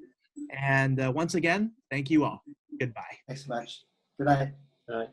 And once again, thank you all. Goodbye. Thanks so much. Good night. Good night.